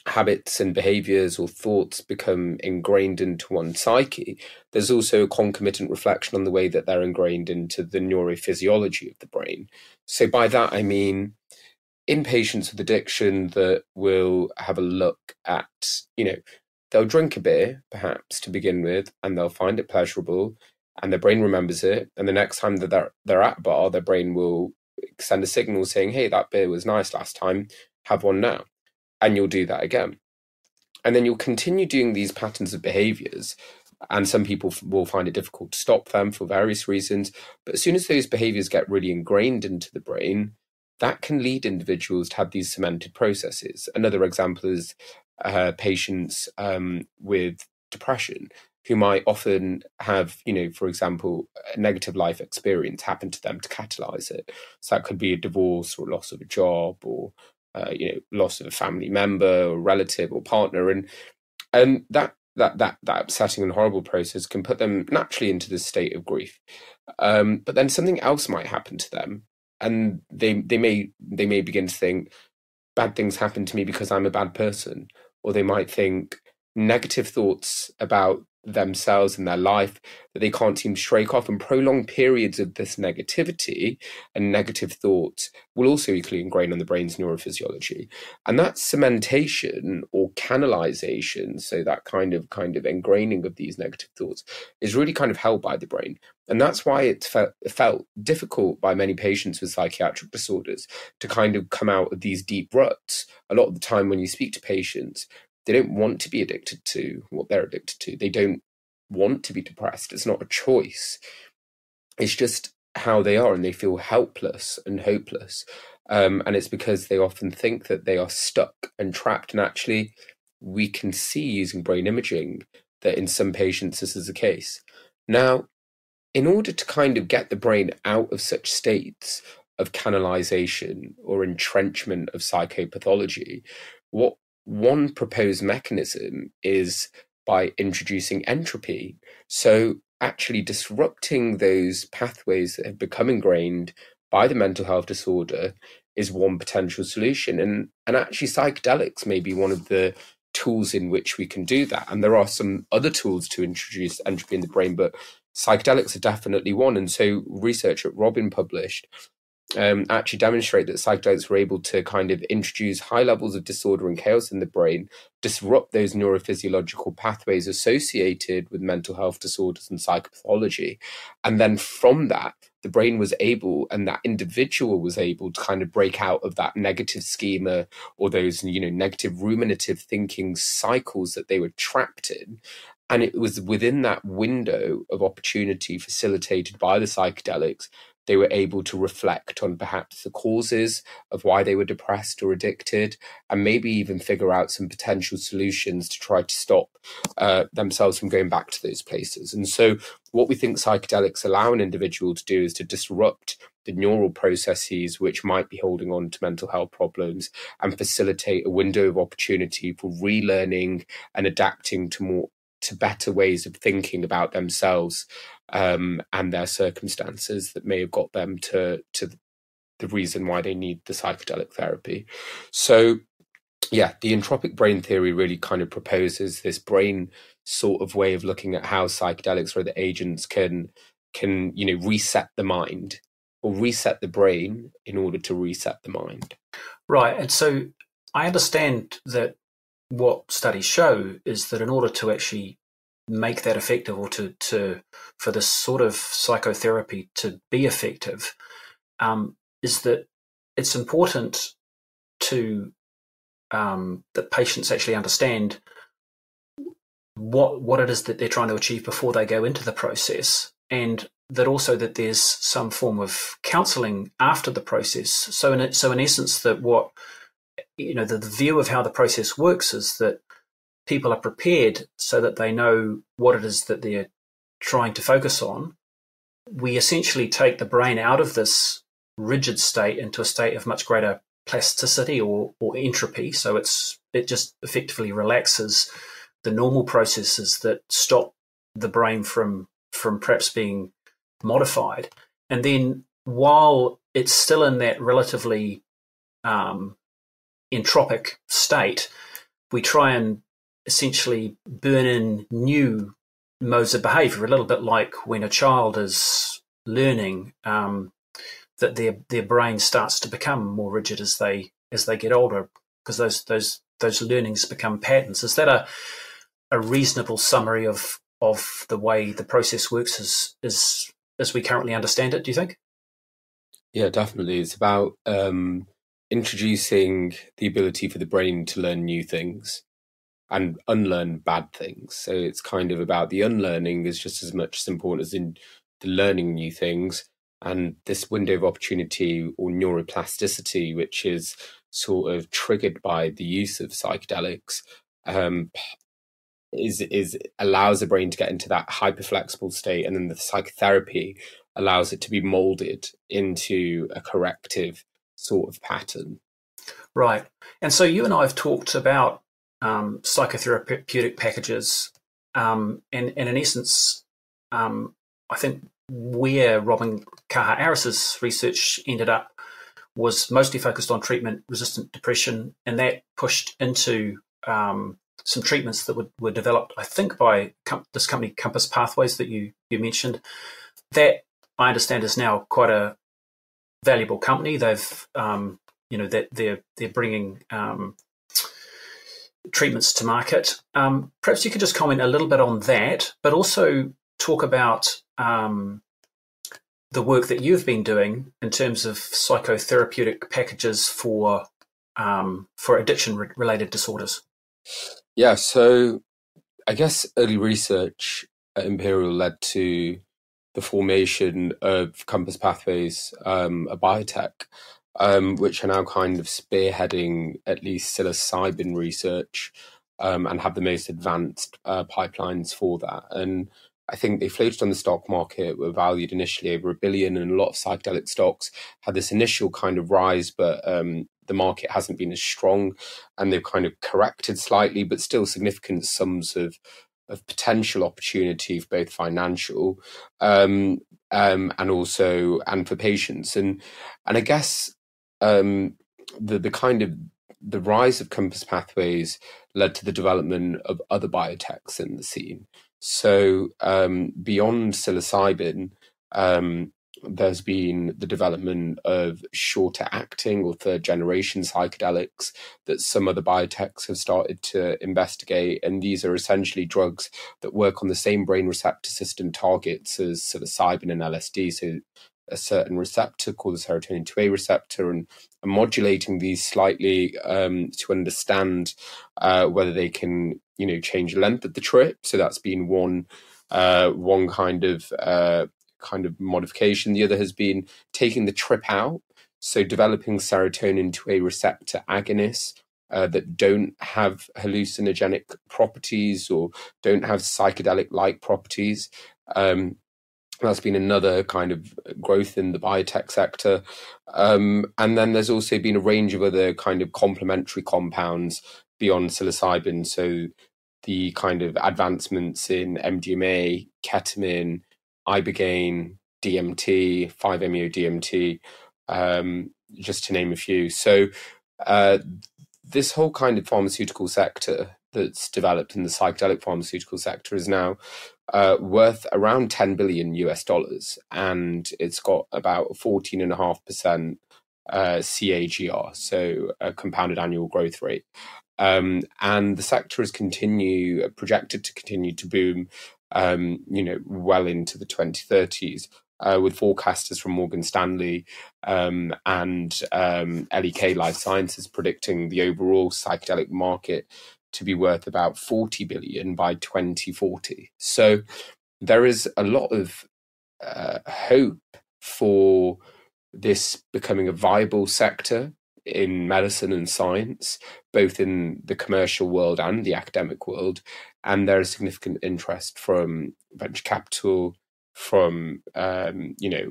S3: habits and behaviors or thoughts become ingrained into one's psyche, there's also a concomitant reflection on the way that they're ingrained into the neurophysiology of the brain. So by that I mean, in patients with addiction that will have a look at, they'll drink a beer, perhaps, to begin with, and they'll find it pleasurable, and their brain remembers it. And the next time that they're at a bar, their brain will send a signal saying, hey, that beer was nice last time, have one now. And you'll do that again. And then you'll continue doing these patterns of behaviors. And some people will find it difficult to stop them for various reasons. But as soon as those behaviors get really ingrained into the brain, that can lead individuals to have these cemented processes. Another example is patients with depression, who might often have, for example, a negative life experience happen to them to catalyze it. So that could be a divorce or loss of a job, or loss of a family member or relative or partner, and that upsetting and horrible process can put them naturally into this state of grief. But then something else might happen to them, and they may begin to think bad things happen to me because I'm a bad person, or they might think negative thoughts about themselves and their life that they can't seem to shake off, and prolonged periods of this negativity and negative thoughts will also equally ingrain on the brain's neurophysiology. And that cementation or canalization, so that kind of ingraining of these negative thoughts, is really kind of held by the brain. And that's why it felt difficult by many patients with psychiatric disorders to kind of come out of these deep ruts. A lot of the time when you speak to patients, they don't want to be addicted to what they're addicted to. They don't want to be depressed. It's not a choice. It's just how they are, and they feel helpless and hopeless. And it's because they often think that they are stuck and trapped. And actually, we can see using brain imaging that in some patients this is the case. Now, in order to kind of get the brain out of such states of canalization or entrenchment of psychopathology, what one proposed mechanism is by introducing entropy. So actually disrupting those pathways that have become ingrained by the mental health disorder is one potential solution. And actually psychedelics may be one of the tools in which we can do that. And there are some other tools to introduce entropy in the brain, but psychedelics are definitely one. And so research that Robin published actually demonstrate that psychedelics were able to kind of introduce high levels of disorder and chaos in the brain, disrupt those neurophysiological pathways associated with mental health disorders and psychopathology. And then from that, the brain was able, and that individual was able to kind of break out of that negative schema or those, negative ruminative thinking cycles that they were trapped in. And it was within that window of opportunity facilitated by the psychedelics, they were able to reflect on perhaps the causes of why they were depressed or addicted, and maybe even figure out some potential solutions to try to stop themselves from going back to those places. And so what we think psychedelics allow an individual to do is to disrupt the neural processes which might be holding on to mental health problems, and facilitate a window of opportunity for relearning and adapting to better ways of thinking about themselves and their circumstances that may have got them to the reason why they need the psychedelic therapy. So yeah, the entropic brain theory really kind of proposes this brain sort of way of looking at how psychedelics or other agents can reset the mind or reset the brain in order to reset the mind.
S2: Right. And so I understand that what studies show is that in order to actually make that effective, or for this sort of psychotherapy to be effective, is that it's important to that patients actually understand what it is that they're trying to achieve before they go into the process, and that also that there's some form of counselling after the process. So in essence, that what the view of how the process works is that people are prepared so that they know what it is that they're trying to focus on. We essentially take the brain out of this rigid state into a state of much greater plasticity or entropy. So it just effectively relaxes the normal processes that stop the brain from perhaps being modified. And then while it's still in that relatively entropic state, we try and essentially burn in new modes of behavior, a little bit like when a child is learning, that their brain starts to become more rigid as they get older, because those learnings become patterns. Is that a a reasonable summary of the way the process works as we currently understand it, do you think?
S3: Yeah, definitely. It's about introducing the ability for the brain to learn new things and unlearn bad things. So it's kind of about the unlearning is just as much as important as in the learning new things. And this window of opportunity or neuroplasticity, which is sort of triggered by the use of psychedelics, is allows the brain to get into that hyperflexible state, and then the psychotherapy allows it to be molded into a corrective sort of pattern.
S2: Right. And so you and I have talked about psychotherapeutic packages, and in essence, I think where Robin Kaha-Harris's research ended up was mostly focused on treatment-resistant depression, and that pushed into some treatments that were developed, I think, by this company Compass Pathways that you mentioned. That I understand is now quite a valuable company. They've that they're bringing treatments to market. Perhaps you could just comment a little bit on that, but also talk about the work that you've been doing in terms of psychotherapeutic packages for addiction-related disorders.
S3: Yeah, so I guess early research at Imperial led to the formation of Compass Pathways, a biotech, which are now kind of spearheading at least psilocybin research and have the most advanced pipelines for that. And I think they floated on the stock market, were valued initially over $1 billion, and a lot of psychedelic stocks had this initial kind of rise, but the market hasn't been as strong, and they've kind of corrected slightly, but still significant sums of potential opportunity for both financial and also for patients. And I guess the kind of the rise of Compass Pathways led to the development of other biotechs in the scene. So beyond psilocybin, there's been the development of shorter acting or third generation psychedelics that some other biotechs have started to investigate. And these are essentially drugs that work on the same brain receptor system targets as psilocybin and LSD. So a certain receptor called the serotonin 2A receptor, and modulating these slightly to understand whether they can, change the length of the trip. So that's been one kind of modification. The other has been taking the trip out, so developing serotonin 2A receptor agonists that don't have hallucinogenic properties or don't have psychedelic-like properties. That's been another kind of growth in the biotech sector. And then there's also been a range of other kind of complementary compounds beyond psilocybin. So the kind of advancements in MDMA, ketamine, ibogaine, DMT, 5-MeO-DMT, just to name a few. So this whole kind of pharmaceutical sector that's developed in the psychedelic pharmaceutical sector is now worth around $10 billion US, and it's got about 14.5% CAGR, so a compounded annual growth rate. And the sector is projected to continue to boom, well into the 2030s. With forecasters from Morgan Stanley and LEK Life Sciences predicting the overall psychedelic market to be worth about 40 billion by 2040. So there is a lot of hope for this becoming a viable sector in medicine and science, both in the commercial world and the academic world. And there is significant interest from venture capital, from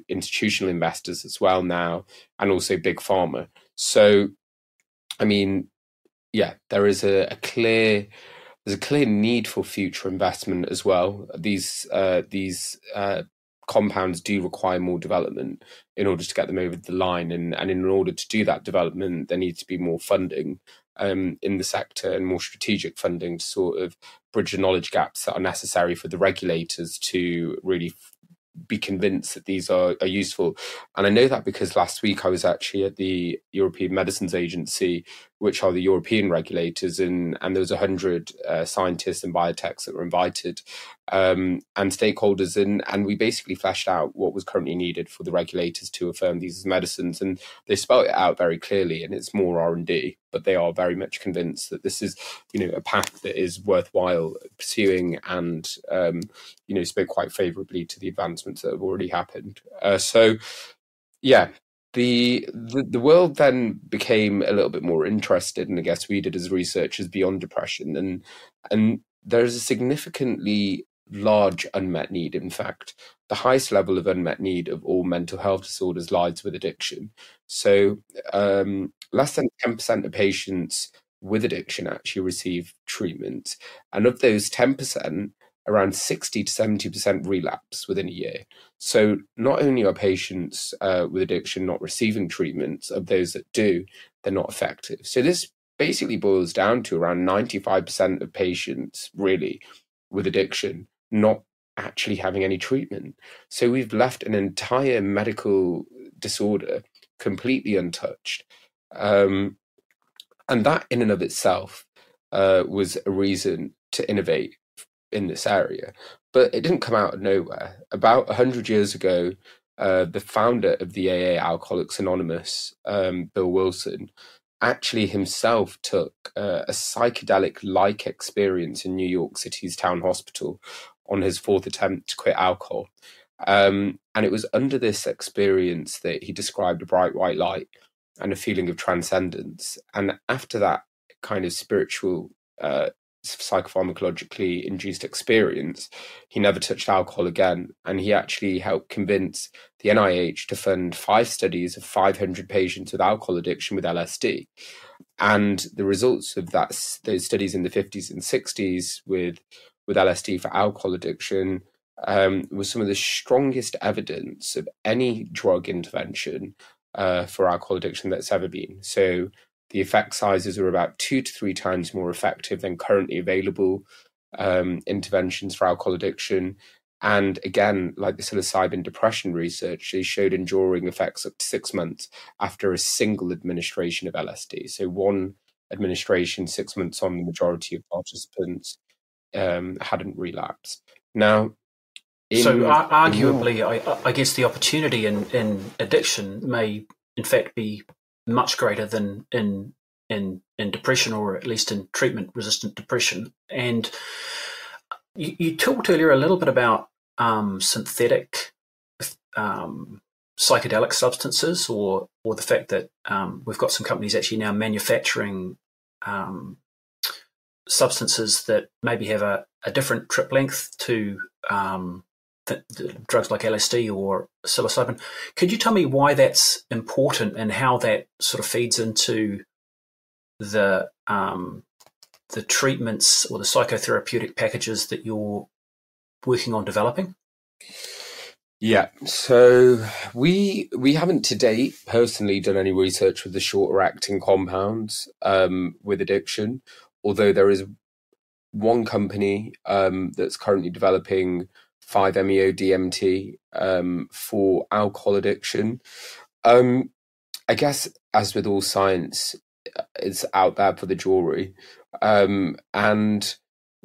S3: institutional investors as well now, and also big pharma. So, I mean, yeah, there is a clear need for future investment as well. These compounds do require more development in order to get them over the line, and in order to do that development, there needs to be more funding in the sector and more strategic funding to sort of bridge the knowledge gaps that are necessary for the regulators to really be convinced that these are useful. And I know that because last week I was actually at the European Medicines Agency, which are the European regulators, and there was 100 scientists and biotechs that were invited, and stakeholders, and we basically fleshed out what was currently needed for the regulators to affirm these as medicines, and they spelled it out very clearly, and it's more R&D, but they are very much convinced that this is, a path that is worthwhile pursuing, and spoke quite favourably to the advancements that have already happened. So yeah, the world then became a little bit more interested, and I guess we did as researchers, beyond depression, and there is a significantly large unmet need. In fact, the highest level of unmet need of all mental health disorders lies with addiction. So less than 10% of patients with addiction actually receive treatment, and of those 10%, around 60 to 70% relapse within a year. So not only are patients with addiction not receiving treatment, of those that do, they're not effective. So this basically boils down to around 95% of patients really with addiction not actually having any treatment. So we've left an entire medical disorder completely untouched. And that in and of itself was a reason to innovate in this area. But it didn't come out of nowhere. About 100 years ago, the founder of the AA, Alcoholics Anonymous, Bill Wilson, actually himself took a psychedelic-like experience in New York City's Town Hospital on his fourth attempt to quit alcohol. And it was under this experience that he described a bright white light and a feeling of transcendence. And after that kind of spiritual, psychopharmacologically induced experience, he never touched alcohol again. And he actually helped convince the NIH to fund 5 studies of 500 patients with alcohol addiction with LSD. And the results of those studies in the 50s and 60s with LSD for alcohol addiction was some of the strongest evidence of any drug intervention for alcohol addiction that's ever been. So the effect sizes are about 2 to 3 times more effective than currently available interventions for alcohol addiction. And again, like the psilocybin depression research, they showed enduring effects up to 6 months after a single administration of LSD. So one administration, 6 months on, the majority of participants hadn't relapsed. Now,
S2: arguably, I guess the opportunity in addiction may, in fact, be much greater than in depression, or at least in treatment-resistant depression. And you talked earlier a little bit about synthetic psychedelic substances, or the fact that we've got some companies actually now manufacturing substances that maybe have a different trip length to drugs like LSD or psilocybin. Could you tell me why that's important and how that sort of feeds into the treatments or the psychotherapeutic packages that you're working on developing?
S3: Yeah, so we haven't to date personally done any research with the shorter acting compounds with addiction, although there is one company that's currently developing 5-MeO-DMT for alcohol addiction. I guess, as with all science, it's out there for the jury, and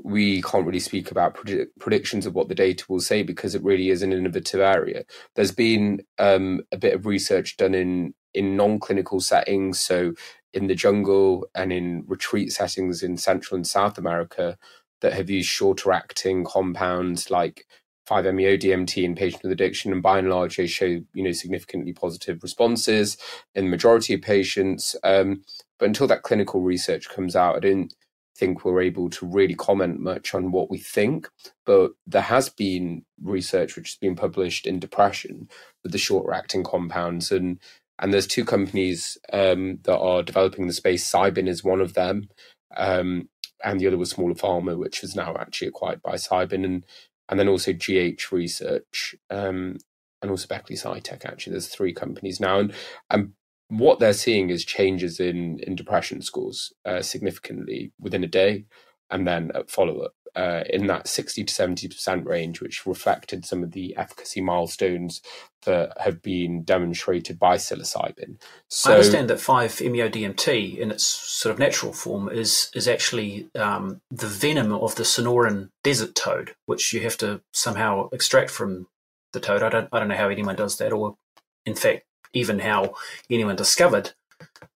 S3: we can't really speak about predictions of what the data will say, because it really is an innovative area. There's been a bit of research done in non-clinical settings, so in the jungle and in retreat settings in Central and South America, that have used shorter acting compounds like 5-MeO-DMT in patients with addiction, and by and large they show significantly positive responses in the majority of patients. But until that clinical research comes out, I don't think we're able to really comment much on what we think. But there has been research which has been published in depression with the shorter acting compounds, and there's 2 companies that are developing the space. Cybin is one of them, and the other was Smaller Pharma, which is now actually acquired by Cybin, and then also GH Research, and also Beckley Psytech. Actually, there's 3 companies now, and what they're seeing is changes in depression scores significantly within a day, and then follow up. in that 60 to 70% range, which reflected some of the efficacy milestones that have been demonstrated by psilocybin.
S2: So, I understand that 5-MeO-DMT in its sort of natural form is actually the venom of the Sonoran desert toad, which you have to somehow extract from the toad. I don't know how anyone does that, or in fact, even how anyone discovered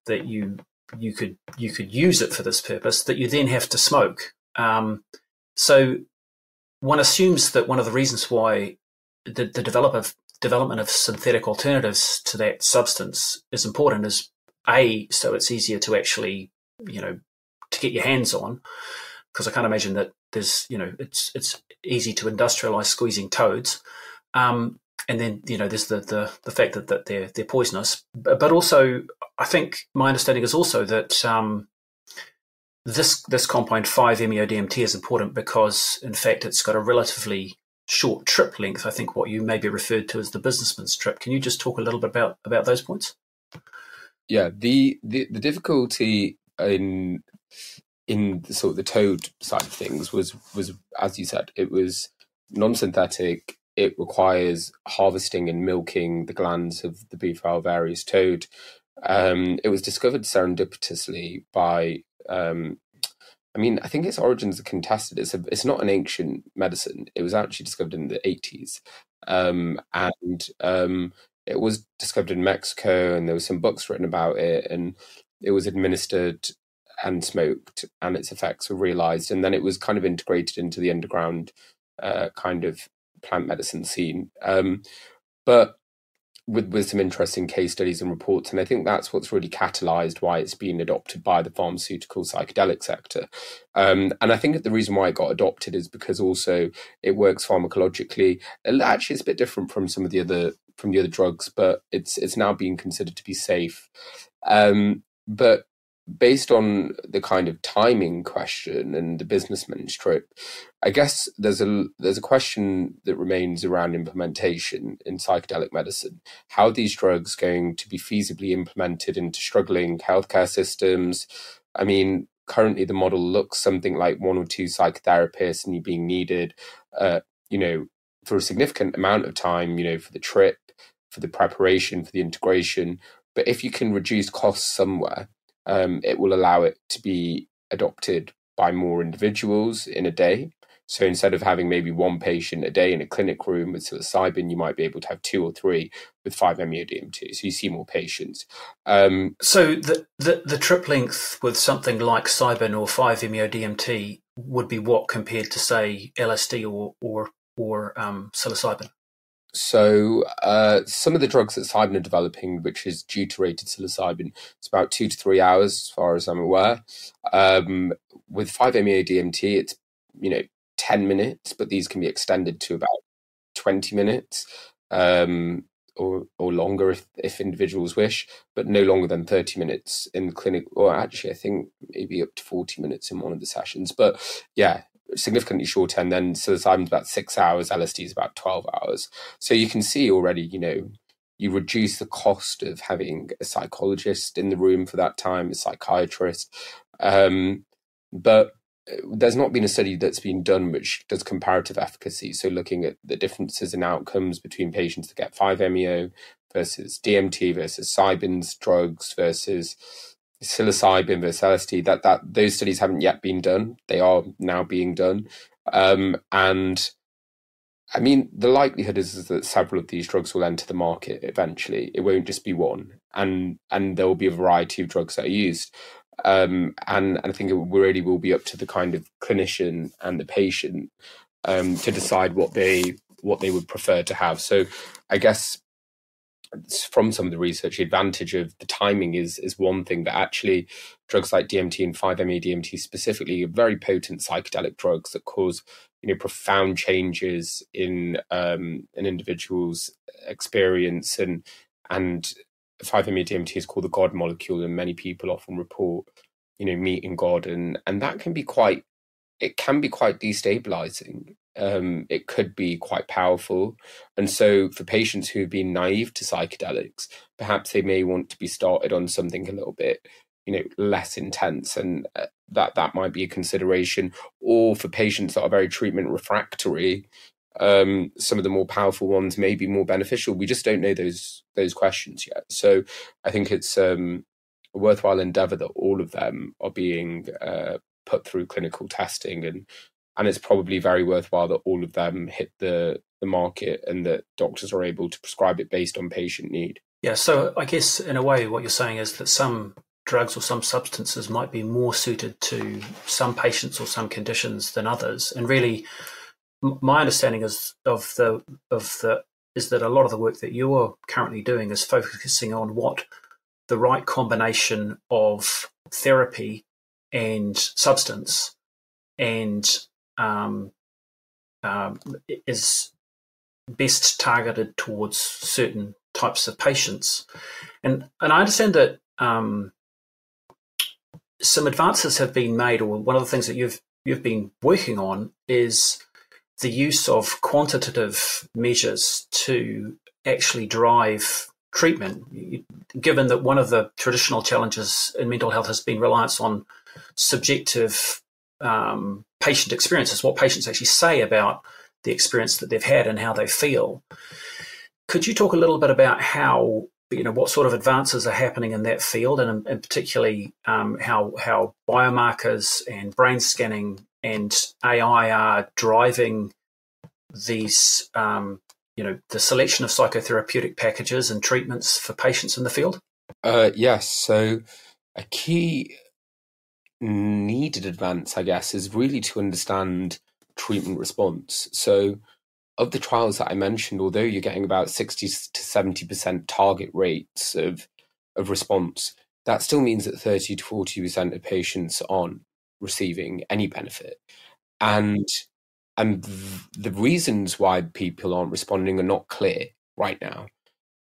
S2: that you could use it for this purpose, that you then have to smoke. So one assumes that one of the reasons why the development of synthetic alternatives to that substance is important is so it's easier to actually, to get your hands on, because I can't imagine that there's, it's easy to industrialize squeezing toads. And then, there's the fact that they're poisonous, but also I think my understanding is also that this compound 5-MeO-DMT is important because, in fact, it's got a relatively short trip length. I think what you maybe referred to as the businessman's trip. Can you just talk a little bit about those points?
S3: Yeah, the difficulty in the sort of the toad side of things was as you said, it was non-synthetic. It requires harvesting and milking the glands of the Bufo alvarius toad. It was discovered serendipitously by I think its origins are contested. It's not an ancient medicine. It was actually discovered in the 80s. It was discovered in Mexico, and there were some books written about it, and it was administered and smoked, and its effects were realized. And then it was kind of integrated into the underground kind of plant medicine scene. But with some interesting case studies and reports. And I think that's what's really catalyzed why it's been adopted by the pharmaceutical psychedelic sector. And I think the reason why it got adopted is because also it works pharmacologically. Actually, it's a bit different from some of the other drugs, but it's now being considered to be safe. But based on the kind of timing question and the businessman's trip, I guess there's a question that remains around implementation in psychedelic medicine. How are these drugs going to be feasibly implemented into struggling healthcare systems? I mean, currently the model looks something like 1 or 2 psychotherapists and you being needed, for a significant amount of time, for the trip, for the preparation, for the integration. But if you can reduce costs somewhere, it will allow it to be adopted by more individuals in a day. So instead of having maybe 1 patient a day in a clinic room with psilocybin, you might be able to have 2 or 3 with 5-MeO-DMT. So you see more patients.
S2: So the trip length with something like Cybin or 5-MeO-DMT would be what compared to, say, LSD or psilocybin?
S3: So some of the drugs that Cybin are developing, which is deuterated psilocybin, it's about 2 to 3 hours, as far as I'm aware. With 5-MeO-DMT, it's 10 minutes, but these can be extended to about 20 minutes or longer if individuals wish, but no longer than 30 minutes in the clinic. Or actually, I think maybe up to 40 minutes in one of the sessions. But yeah, significantly shorter. And then psilocybin's about 6 hours, LSD is about 12 hours. So you can see already, you reduce the cost of having a psychologist in the room for that time, a psychiatrist. But there's not been a study that's been done which does comparative efficacy. So looking at the differences in outcomes between patients that get 5-MeO versus DMT versus Cybin's drugs versus psilocybin versus LSD, that those studies haven't yet been done. They are now being done. And I mean, the likelihood is that several of these drugs will enter the market eventually. It won't just be one, and there will be a variety of drugs that are used. And I think it really will be up to the kind of clinician and the patient to decide what they would prefer to have. So I guess from some of the research, the advantage of the timing is one thing, but actually drugs like DMT and 5-MeO-DMT specifically are very potent psychedelic drugs that cause profound changes in an individual's experience, and 5-MeO-DMT is called the God molecule, and many people often report meeting God, and that can be quite destabilizing. It could be quite powerful. And so for patients who've been naive to psychedelics, perhaps they may want to be started on something a little bit, less intense. And that might be a consideration. Or for patients that are very treatment refractory, some of the more powerful ones may be more beneficial. We just don't know those questions yet. So I think it's a worthwhile endeavor that all of them are being put through clinical testing, and it's probably very worthwhile that all of them hit the market and that doctors are able to prescribe it based on patient need.
S2: Yeah, so I guess in a way what you're saying is that some drugs or some substances might be more suited to some patients or some conditions than others. And really, my understanding is that a lot of the work that you're currently doing is focusing on what the right combination of therapy and substance and is best targeted towards certain types of patients. And I understand that some advances have been made, or one of the things that you've been working on is the use of quantitative measures to actually drive treatment, given that one of the traditional challenges in mental health has been reliance on subjective patient experiences, what patients actually say about the experience that they've had and how they feel. Could you talk a little bit about how, what sort of advances are happening in that field, and particularly how biomarkers and brain scanning and AI are driving these, the selection of psychotherapeutic packages and treatments for patients in the field?
S3: Yes. So a key needed advance, I guess, is really to understand treatment response. So of the trials that I mentioned, although you're getting about 60 to 70% target rates of response, that still means that 30 to 40% of patients aren't receiving any benefit. And the reasons why people aren't responding are not clear right now.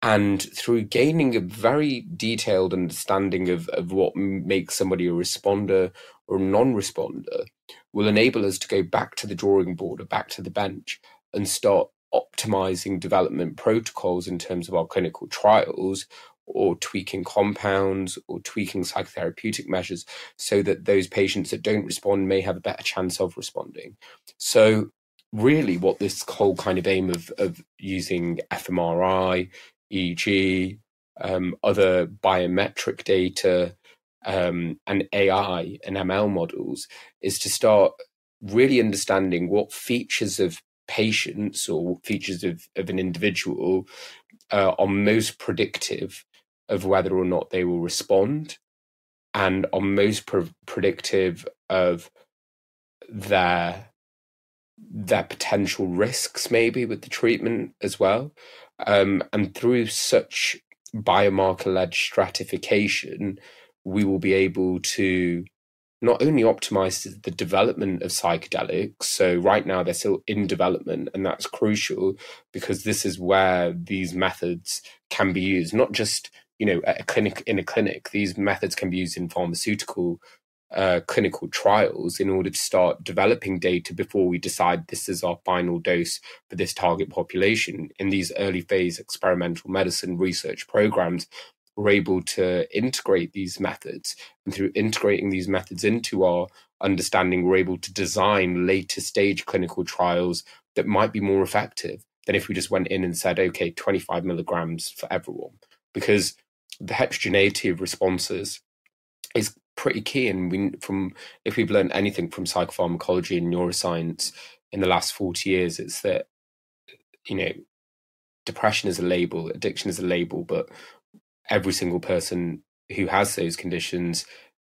S3: And through gaining a very detailed understanding of what makes somebody a responder or a non-responder will enable us to go back to the drawing board or back to the bench and start optimizing development protocols in terms of our clinical trials, or tweaking compounds or tweaking psychotherapeutic measures so that those patients that don't respond may have a better chance of responding. So really what this whole kind of aim of using fMRI, EEG, other biometric data, and AI and ML models is to start really understanding what features of patients or features of an individual are most predictive of whether or not they will respond, and are most predictive of their potential risks maybe with the treatment as well. And through such biomarker-led stratification, we will be able to not only optimize the development of psychedelics. So right now they're still in development, and that's crucial because this is where these methods can be used, not just at a clinic. These methods can be used in pharmaceutical clinical trials in order to start developing data before we decide this is our final dose for this target population. In these early phase experimental medicine research programs, we're able to integrate these methods, and through integrating these methods into our understanding, we're able to design later stage clinical trials that might be more effective than if we just went in and said, okay, 25 milligrams for everyone, because the heterogeneity of responses is pretty key. And if we've learned anything from psychopharmacology and neuroscience in the last 40 years, it's that, depression is a label, addiction is a label, but every single person who has those conditions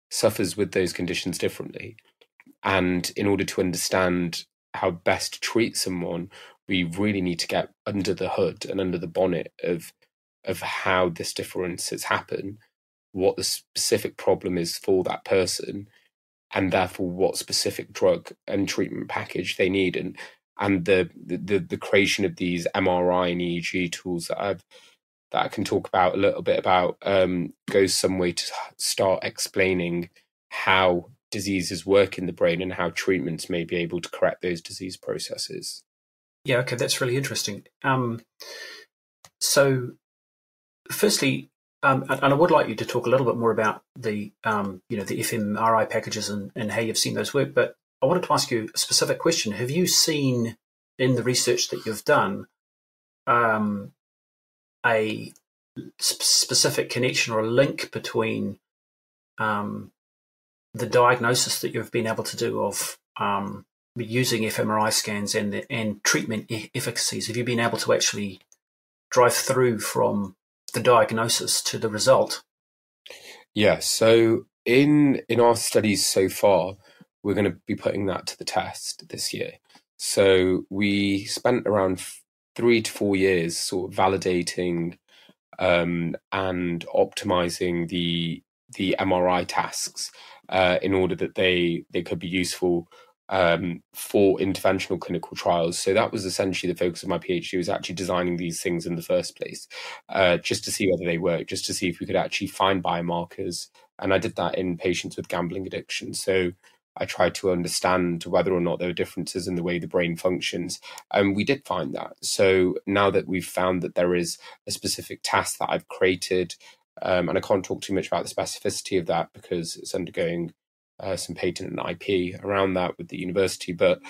S3: suffers with those conditions differently. And in order to understand how best to treat someone, we really need to get under the hood and under the bonnet of how this difference has happened, what the specific problem is for that person, and therefore what specific drug and treatment package they need. And the creation of these MRI and EEG tools that I can talk about a little bit about goes some way to start explaining how diseases work in the brain and how treatments may be able to correct those disease processes.
S2: Yeah, okay, that's really interesting. So firstly, And I would like you to talk a little bit more about the the fMRI packages and how you've seen those work. But I wanted to ask you a specific question. Have you seen in the research that you've done a specific connection or a link between the diagnosis that you've been able to do of using fMRI scans and treatment efficacies? Have you been able to actually drive through from the diagnosis to the result?
S3: Yeah, so in our studies so far, we're going to be putting that to the test this year. So we spent around 3 to 4 years sort of validating and optimizing the MRI tasks in order that they could be useful for interventional clinical trials. So that was essentially the focus of my PhD, was actually designing these things in the first place, just to see whether they work, just to see if we could actually find biomarkers. And I did that in patients with gambling addiction. So I tried to understand whether or not there were differences in the way the brain functions. And we did find that. So now that we've found that there is a specific task that I've created, and I can't talk too much about the specificity of that because it's undergoing some patent and IP around that with the university, but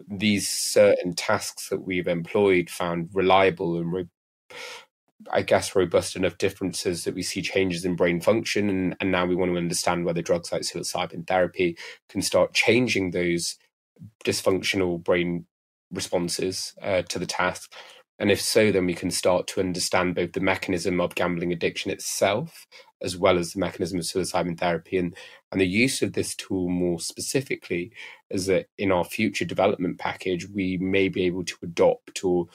S3: these certain tasks that we've employed found reliable and robust enough differences that we see changes in brain function, and now we want to understand whether drugs like psilocybin therapy can start changing those dysfunctional brain responses to the task. And if so, then we can start to understand both the mechanism of gambling addiction itself, as well as the mechanism of psilocybin therapy. And the use of this tool more specifically is that in our future development package, we may be able to adopt or,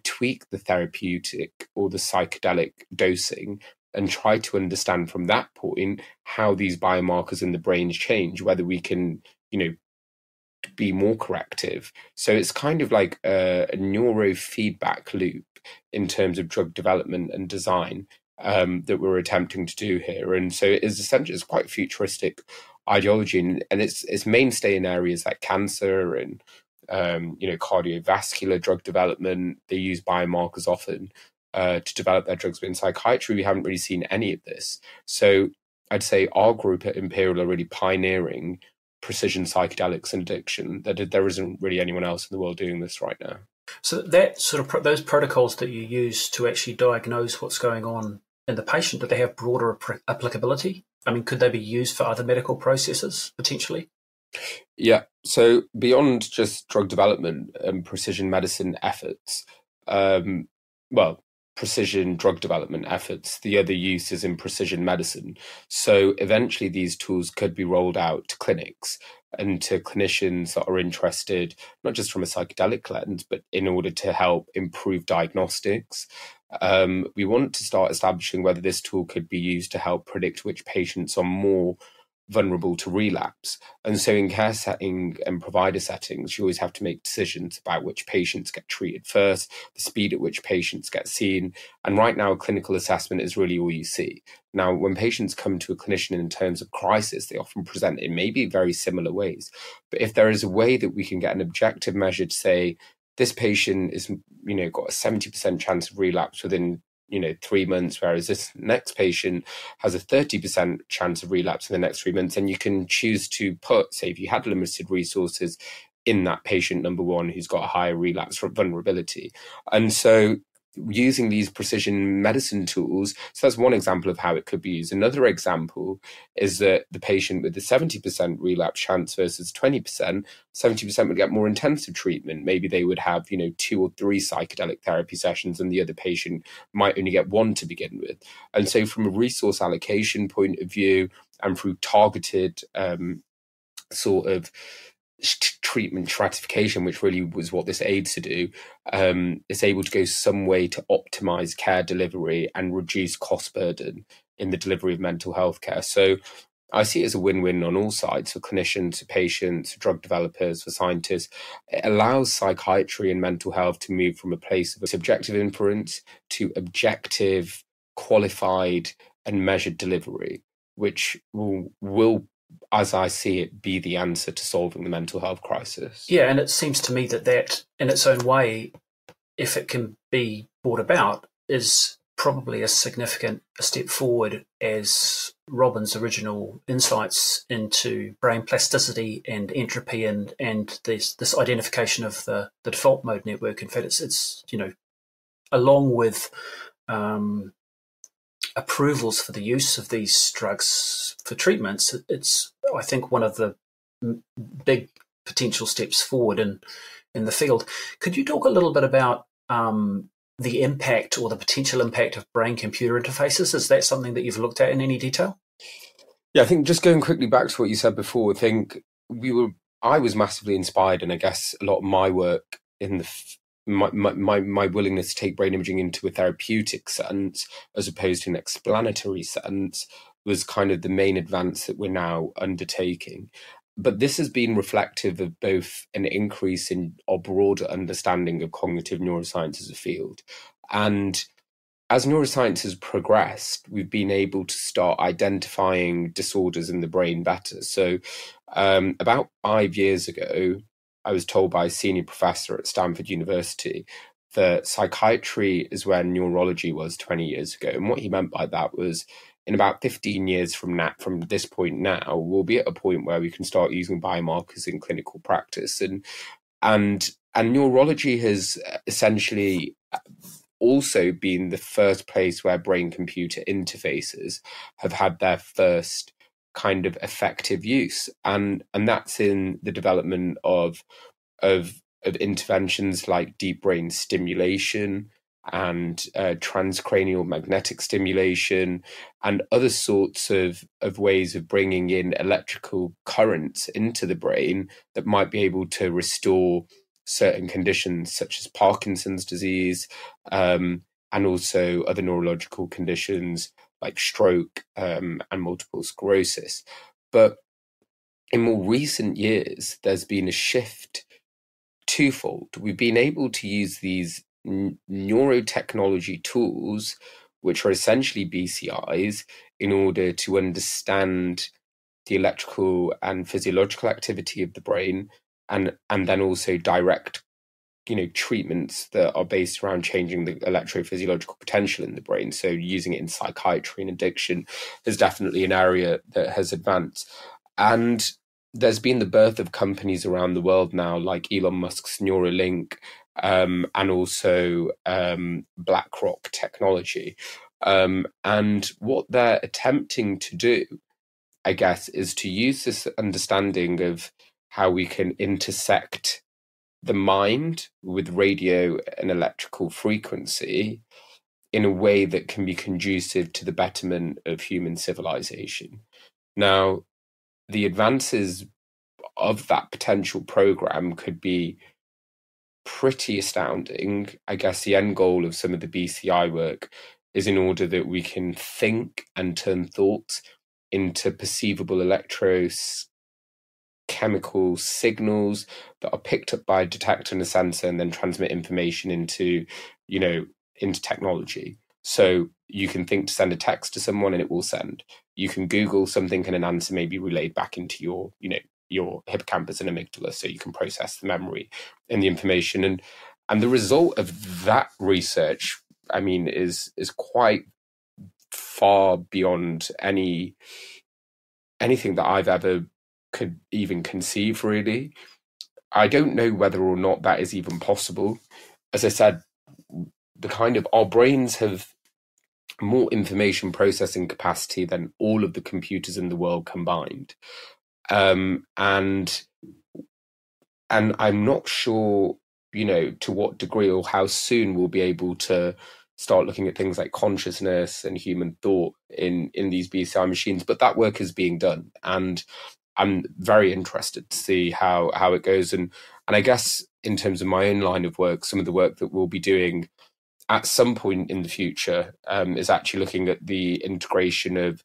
S3: tweak the therapeutic or the psychedelic dosing and try to understand from that point how these biomarkers in the brain change, whether we can, be more corrective. So it's kind of like a neurofeedback loop in terms of drug development and design that we're attempting to do here. And so it is essentially, it's quite futuristic ideology, and it's mainstay in areas like cancer and cardiovascular drug development. They use biomarkers often to develop their drugs, but in psychiatry we haven't really seen any of this. So I'd say our group at Imperial are really pioneering precision psychedelics and addiction. That there isn't really anyone else in the world doing this right now.
S2: So that sort of those protocols that you use to actually diagnose what's going on in the patient, do they have broader applicability? I mean, could they be used for other medical processes potentially?
S3: Yeah. So beyond just drug development and precision medicine efforts, precision drug development efforts, the other use is in precision medicine. So eventually these tools could be rolled out to clinics and to clinicians that are interested, not just from a psychedelic lens, but in order to help improve diagnostics. We want to start establishing whether this tool could be used to help predict which patients are more vulnerable to relapse. And so in care setting and provider settings, you always have to make decisions about which patients get treated first, the speed at which patients get seen. And right now, clinical assessment is really all you see. Now, when patients come to a clinician in terms of crisis, they often present in maybe very similar ways. But if there is a way that we can get an objective measure to say, this patient is, got a 70% chance of relapse within 3 months, whereas this next patient has a 30% chance of relapse in the next 3 months. And you can choose to put, say, if you had limited resources, in that patient number one who's got a higher relapse vulnerability. And so using these precision medicine tools, so that's one example of how it could be used. Another example is that the patient with the 70% relapse chance versus 20%, 70% would get more intensive treatment. Maybe they would have, 2 or 3 psychedelic therapy sessions, and the other patient might only get 1 to begin with. And so from a resource allocation point of view, and through targeted sort of treatment stratification, which really was what this aids to do, it's able to go some way to optimize care delivery and reduce cost burden in the delivery of mental health care. So I see it as a win-win on all sides, for clinicians, for patients, for drug developers, for scientists. It allows psychiatry and mental health to move from a place of subjective inference to objective, qualified and measured delivery, which will, as I see it, be the answer to solving the mental health crisis.
S2: Yeah, and it seems to me that in its own way, if it can be brought about, is probably as significant a step forward as Robin's original insights into brain plasticity and entropy and this identification of the default mode network. In fact, it's along with approvals for the use of these drugs for treatments, it's, I think, one of the big potential steps forward in the field. Could you talk a little bit about the impact or the potential impact of brain-computer interfaces? Is that something that you've looked at in any detail?
S3: Yeah, I think just going quickly back to what you said before, I think I was massively inspired, and I guess a lot of my work in my willingness to take brain imaging into a therapeutic sense as opposed to an explanatory sense was kind of the main advance that we're now undertaking. But this has been reflective of both an increase in our broader understanding of cognitive neuroscience as a field. And as neuroscience has progressed, we've been able to start identifying disorders in the brain better. So about 5 years ago, I was told by a senior professor at Stanford University that psychiatry is where neurology was 20 years ago. And what he meant by that was, in about 15 years from this point now, we'll be at a point where we can start using biomarkers in clinical practice. And neurology has essentially also been the first place where brain-computer interfaces have had their first kind of effective use. And that's in the development of interventions like deep brain stimulation and transcranial magnetic stimulation and other sorts of ways of bringing in electrical currents into the brain that might be able to restore certain conditions such as Parkinson's disease and also other neurological conditions like stroke and multiple sclerosis. But in more recent years, there's been a shift twofold. We've been able to use these neurotechnology tools, which are essentially BCIs, in order to understand the electrical and physiological activity of the brain, and then also direct, treatments that are based around changing the electrophysiological potential in the brain. So using it in psychiatry and addiction is definitely an area that has advanced. And there's been the birth of companies around the world now, like Elon Musk's Neuralink, and also BlackRock Technology. And what they're attempting to do, I guess, is to use this understanding of how we can intersect the mind with radio and electrical frequency in a way that can be conducive to the betterment of human civilization. Now, the advances of that potential program could be pretty astounding. I guess the end goal of some of the BCI work is in order that we can think and turn thoughts into perceivable electrochemical signals that are picked up by a detector and a sensor and then transmit information into technology. So you can think to send a text to someone and it will send. You can Google something and an answer may be relayed back into your hippocampus and amygdala, so you can process the memory and the information. And the result of that research, I mean, is quite far beyond anything that I've ever could even conceive, really. I don't know whether or not that is even possible. As I said, our brains have more information processing capacity than all of the computers in the world combined. And I'm not sure, to what degree or how soon we'll be able to start looking at things like consciousness and human thought in these BCI machines. But that work is being done, and I'm very interested to see how it goes. And I guess in terms of my own line of work, some of the work that we'll be doing at some point in the future is actually looking at the integration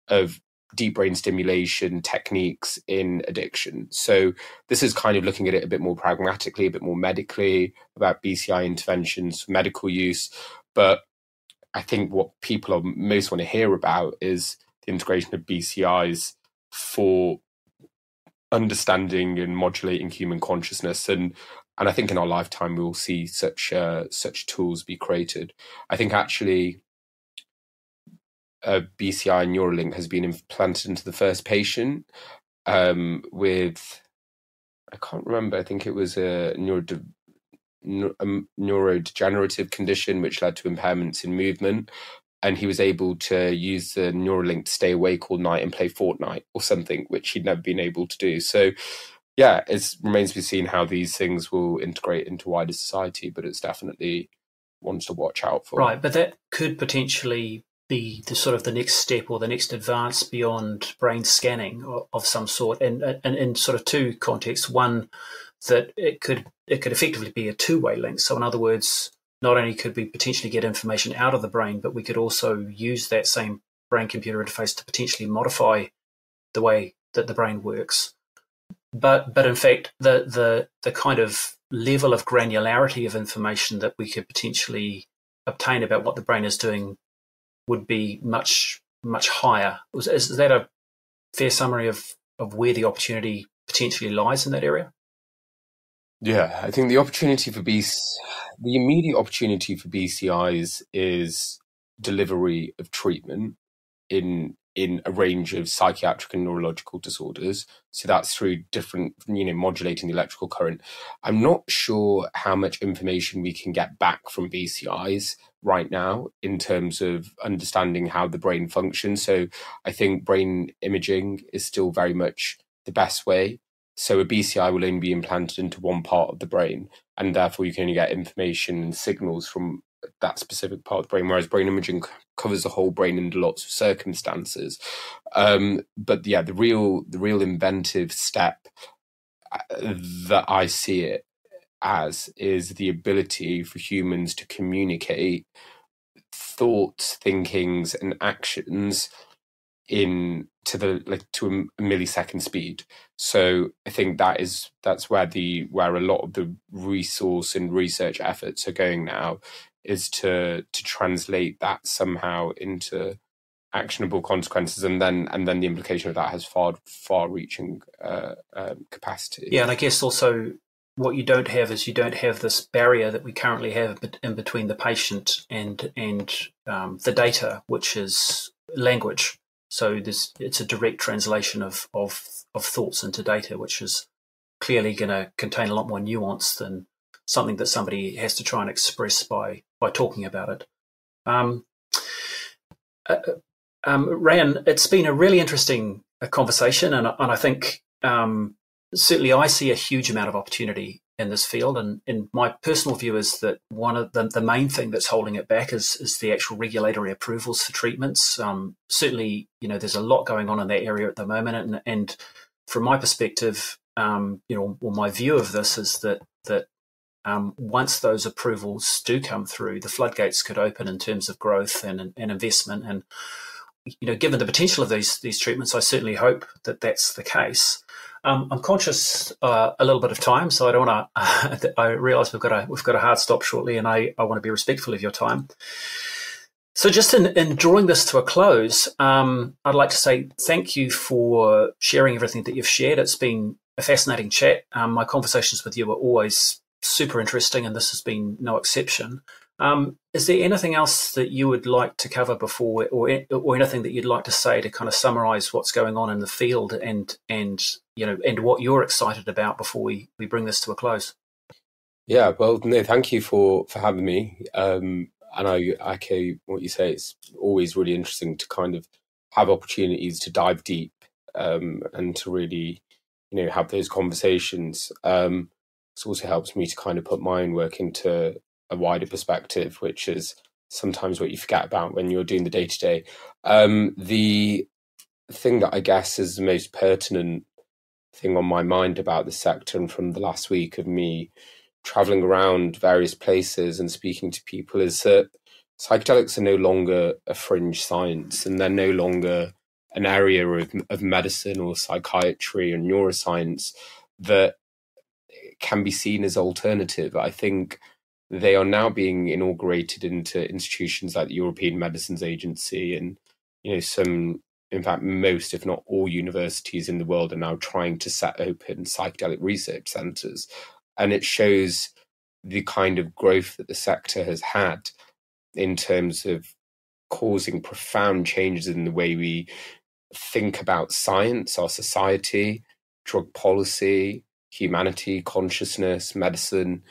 S3: of deep brain stimulation techniques in addiction. So this is kind of looking at it a bit more pragmatically, a bit more medically, about BCI interventions for medical use. But I think what people most want to hear about is the integration of BCIs for understanding and modulating human consciousness. And I think in our lifetime we will see such tools be created. I think actually a BCI Neuralink has been implanted into the first patient with, I can't remember, I think it was a neurodegenerative condition which led to impairments in movement. And he was able to use the Neuralink to stay awake all night and play Fortnite or something, which he'd never been able to do. So, yeah, it remains to be seen how these things will integrate into wider society, but it's definitely one to watch out for.
S2: Right, but that could potentially be the sort of the next step or the next advance beyond brain scanning of some sort, and in sort of two contexts. One, that it could effectively be a two-way link. So in other words, not only could we potentially get information out of the brain, but we could also use that same brain-computer interface to potentially modify the way that the brain works. But in fact, the kind of level of granularity of information that we could potentially obtain about what the brain is doing would be much, much higher. Is that a fair summary of where the opportunity potentially lies in that area?
S3: Yeah, I think the immediate opportunity for BCIs is delivery of treatment in a range of psychiatric and neurological disorders. So that's through different, modulating the electrical current. I'm not sure how much information we can get back from BCIs right now in terms of understanding how the brain functions. So I think brain imaging is still very much the best way. So a BCI will only be implanted into one part of the brain, and therefore you can only get information and signals from that specific part of the brain, whereas brain imaging covers the whole brain in lots of circumstances. But yeah, the real inventive step that I see it as is the ability for humans to communicate thoughts, thinkings, and actions to a millisecond speed. So I think that's where a lot of the resource and research efforts are going now, is to translate that somehow into actionable consequences, and then the implication of that has far reaching capacity.
S2: Yeah, and I guess also what you don't have this barrier that we currently have in between the patient and the data, which is language. So it's a direct translation of thoughts into data, which is clearly going to contain a lot more nuance than something that somebody has to try and express by talking about it. Rayyan, it's been a really interesting conversation, and I think certainly I see a huge amount of opportunity in this field, and my personal view is that one of the main thing that's holding it back is the actual regulatory approvals for treatments. Certainly, there's a lot going on in that area at the moment, and from my perspective, my view of this is that once those approvals do come through, the floodgates could open in terms of growth and investment. And given the potential of these treatments, I certainly hope that that's the case. I'm conscious a little bit of time, so I don't want to. I realise we've got a hard stop shortly, and I want to be respectful of your time. So, just in drawing this to a close, I'd like to say thank you for sharing everything that you've shared. It's been a fascinating chat. My conversations with you are always super interesting, and this has been no exception. Is there anything else that you would like to cover before, or anything that you'd like to say to kind of summarise what's going on in the field and what you're excited about before we bring this to a close?
S3: Yeah, well, no, thank you for having me. And I echo what you say. It's always really interesting to kind of have opportunities to dive deep and to really, have those conversations. It also helps me to kind of put my own work into a wider perspective, which is sometimes what you forget about when you're doing the day-to-day. The thing that I guess is the most pertinent thing on my mind about the sector, and from the last week of me traveling around various places and speaking to people, is that psychedelics are no longer a fringe science, and they're no longer an area of medicine or psychiatry or neuroscience that can be seen as alternative. I think they are now being inaugurated into institutions like the European Medicines Agency, and some, in fact, most, if not all, universities in the world are now trying to set open psychedelic research centres, and it shows the kind of growth that the sector has had in terms of causing profound changes in the way we think about science, our society, drug policy, humanity, consciousness, medicine,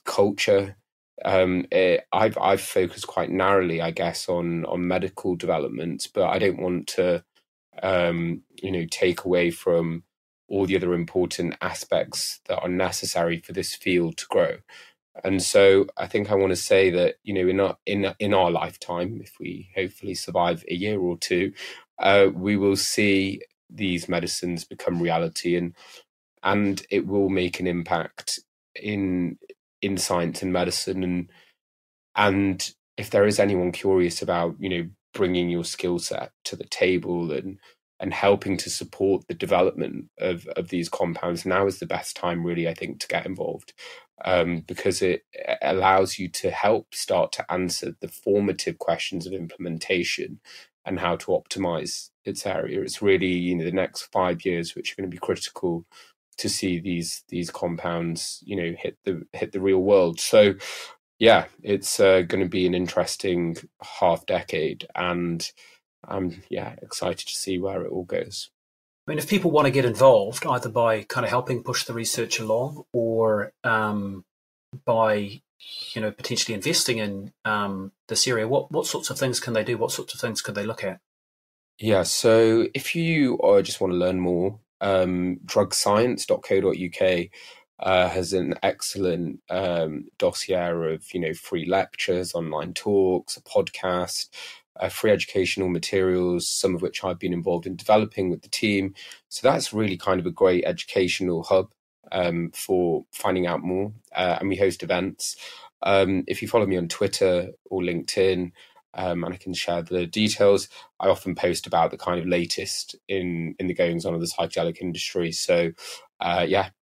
S3: culture. I've focused quite narrowly, I guess, on medical developments, but I don't want to, take away from all the other important aspects that are necessary for this field to grow. And so I think I want to say that, in our lifetime, if we hopefully survive a year or two, we will see these medicines become reality, and it will make an impact in science and medicine. And if there is anyone curious about, bringing your skill set to the table and helping to support the development of these compounds, now is the best time, really, I think, to get involved, because it allows you to help start to answer the formative questions of implementation and how to optimize its area. It's really, the next 5 years which are going to be critical to see these compounds, hit the real world. So, yeah, it's going to be an interesting half decade, and I'm excited to see where it all goes.
S2: I mean, if people want to get involved, either by kind of helping push the research along, or by potentially investing in this area, what sorts of things can they do? What sorts of things could they look at?
S3: Yeah, so if you just want to learn more, drugscience.co.uk has an excellent dossier of free lectures, online talks, a podcast, free educational materials, some of which I've been involved in developing with the team. So that's really kind of a great educational hub for finding out more. And we host events. If you follow me on Twitter or LinkedIn, and I can share the details, I often post about the kind of latest in the goings on of the psychedelic industry. So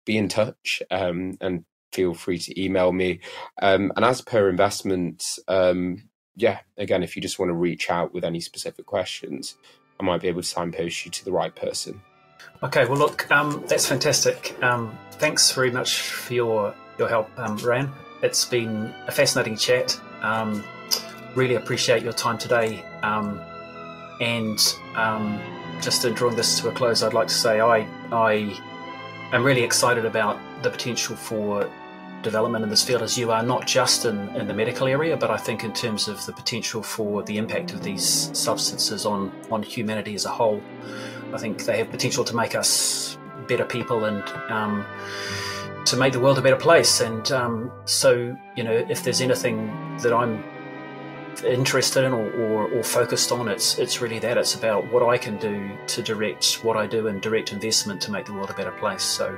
S3: be in touch, and feel free to email me. And as per investments, again, if you just want to reach out with any specific questions, I might be able to signpost you to the right person.
S2: Okay, well, look, that's fantastic. Thanks very much for your help, Rayyan. It's been a fascinating chat. Really appreciate your time today. And just in drawing this to a close, I'd like to say I am really excited about the potential for development in this field, as you are, not just in the medical area, but I think in terms of the potential for the impact of these substances on humanity as a whole. I think they have potential to make us better people and to make the world a better place. And so, if there's anything that I'm interested in or focused on, it's really that. It's about what I can do to direct what I do and direct investment to make the world a better place. So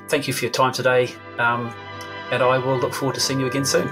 S2: thank you for your time today, and I will look forward to seeing you again soon.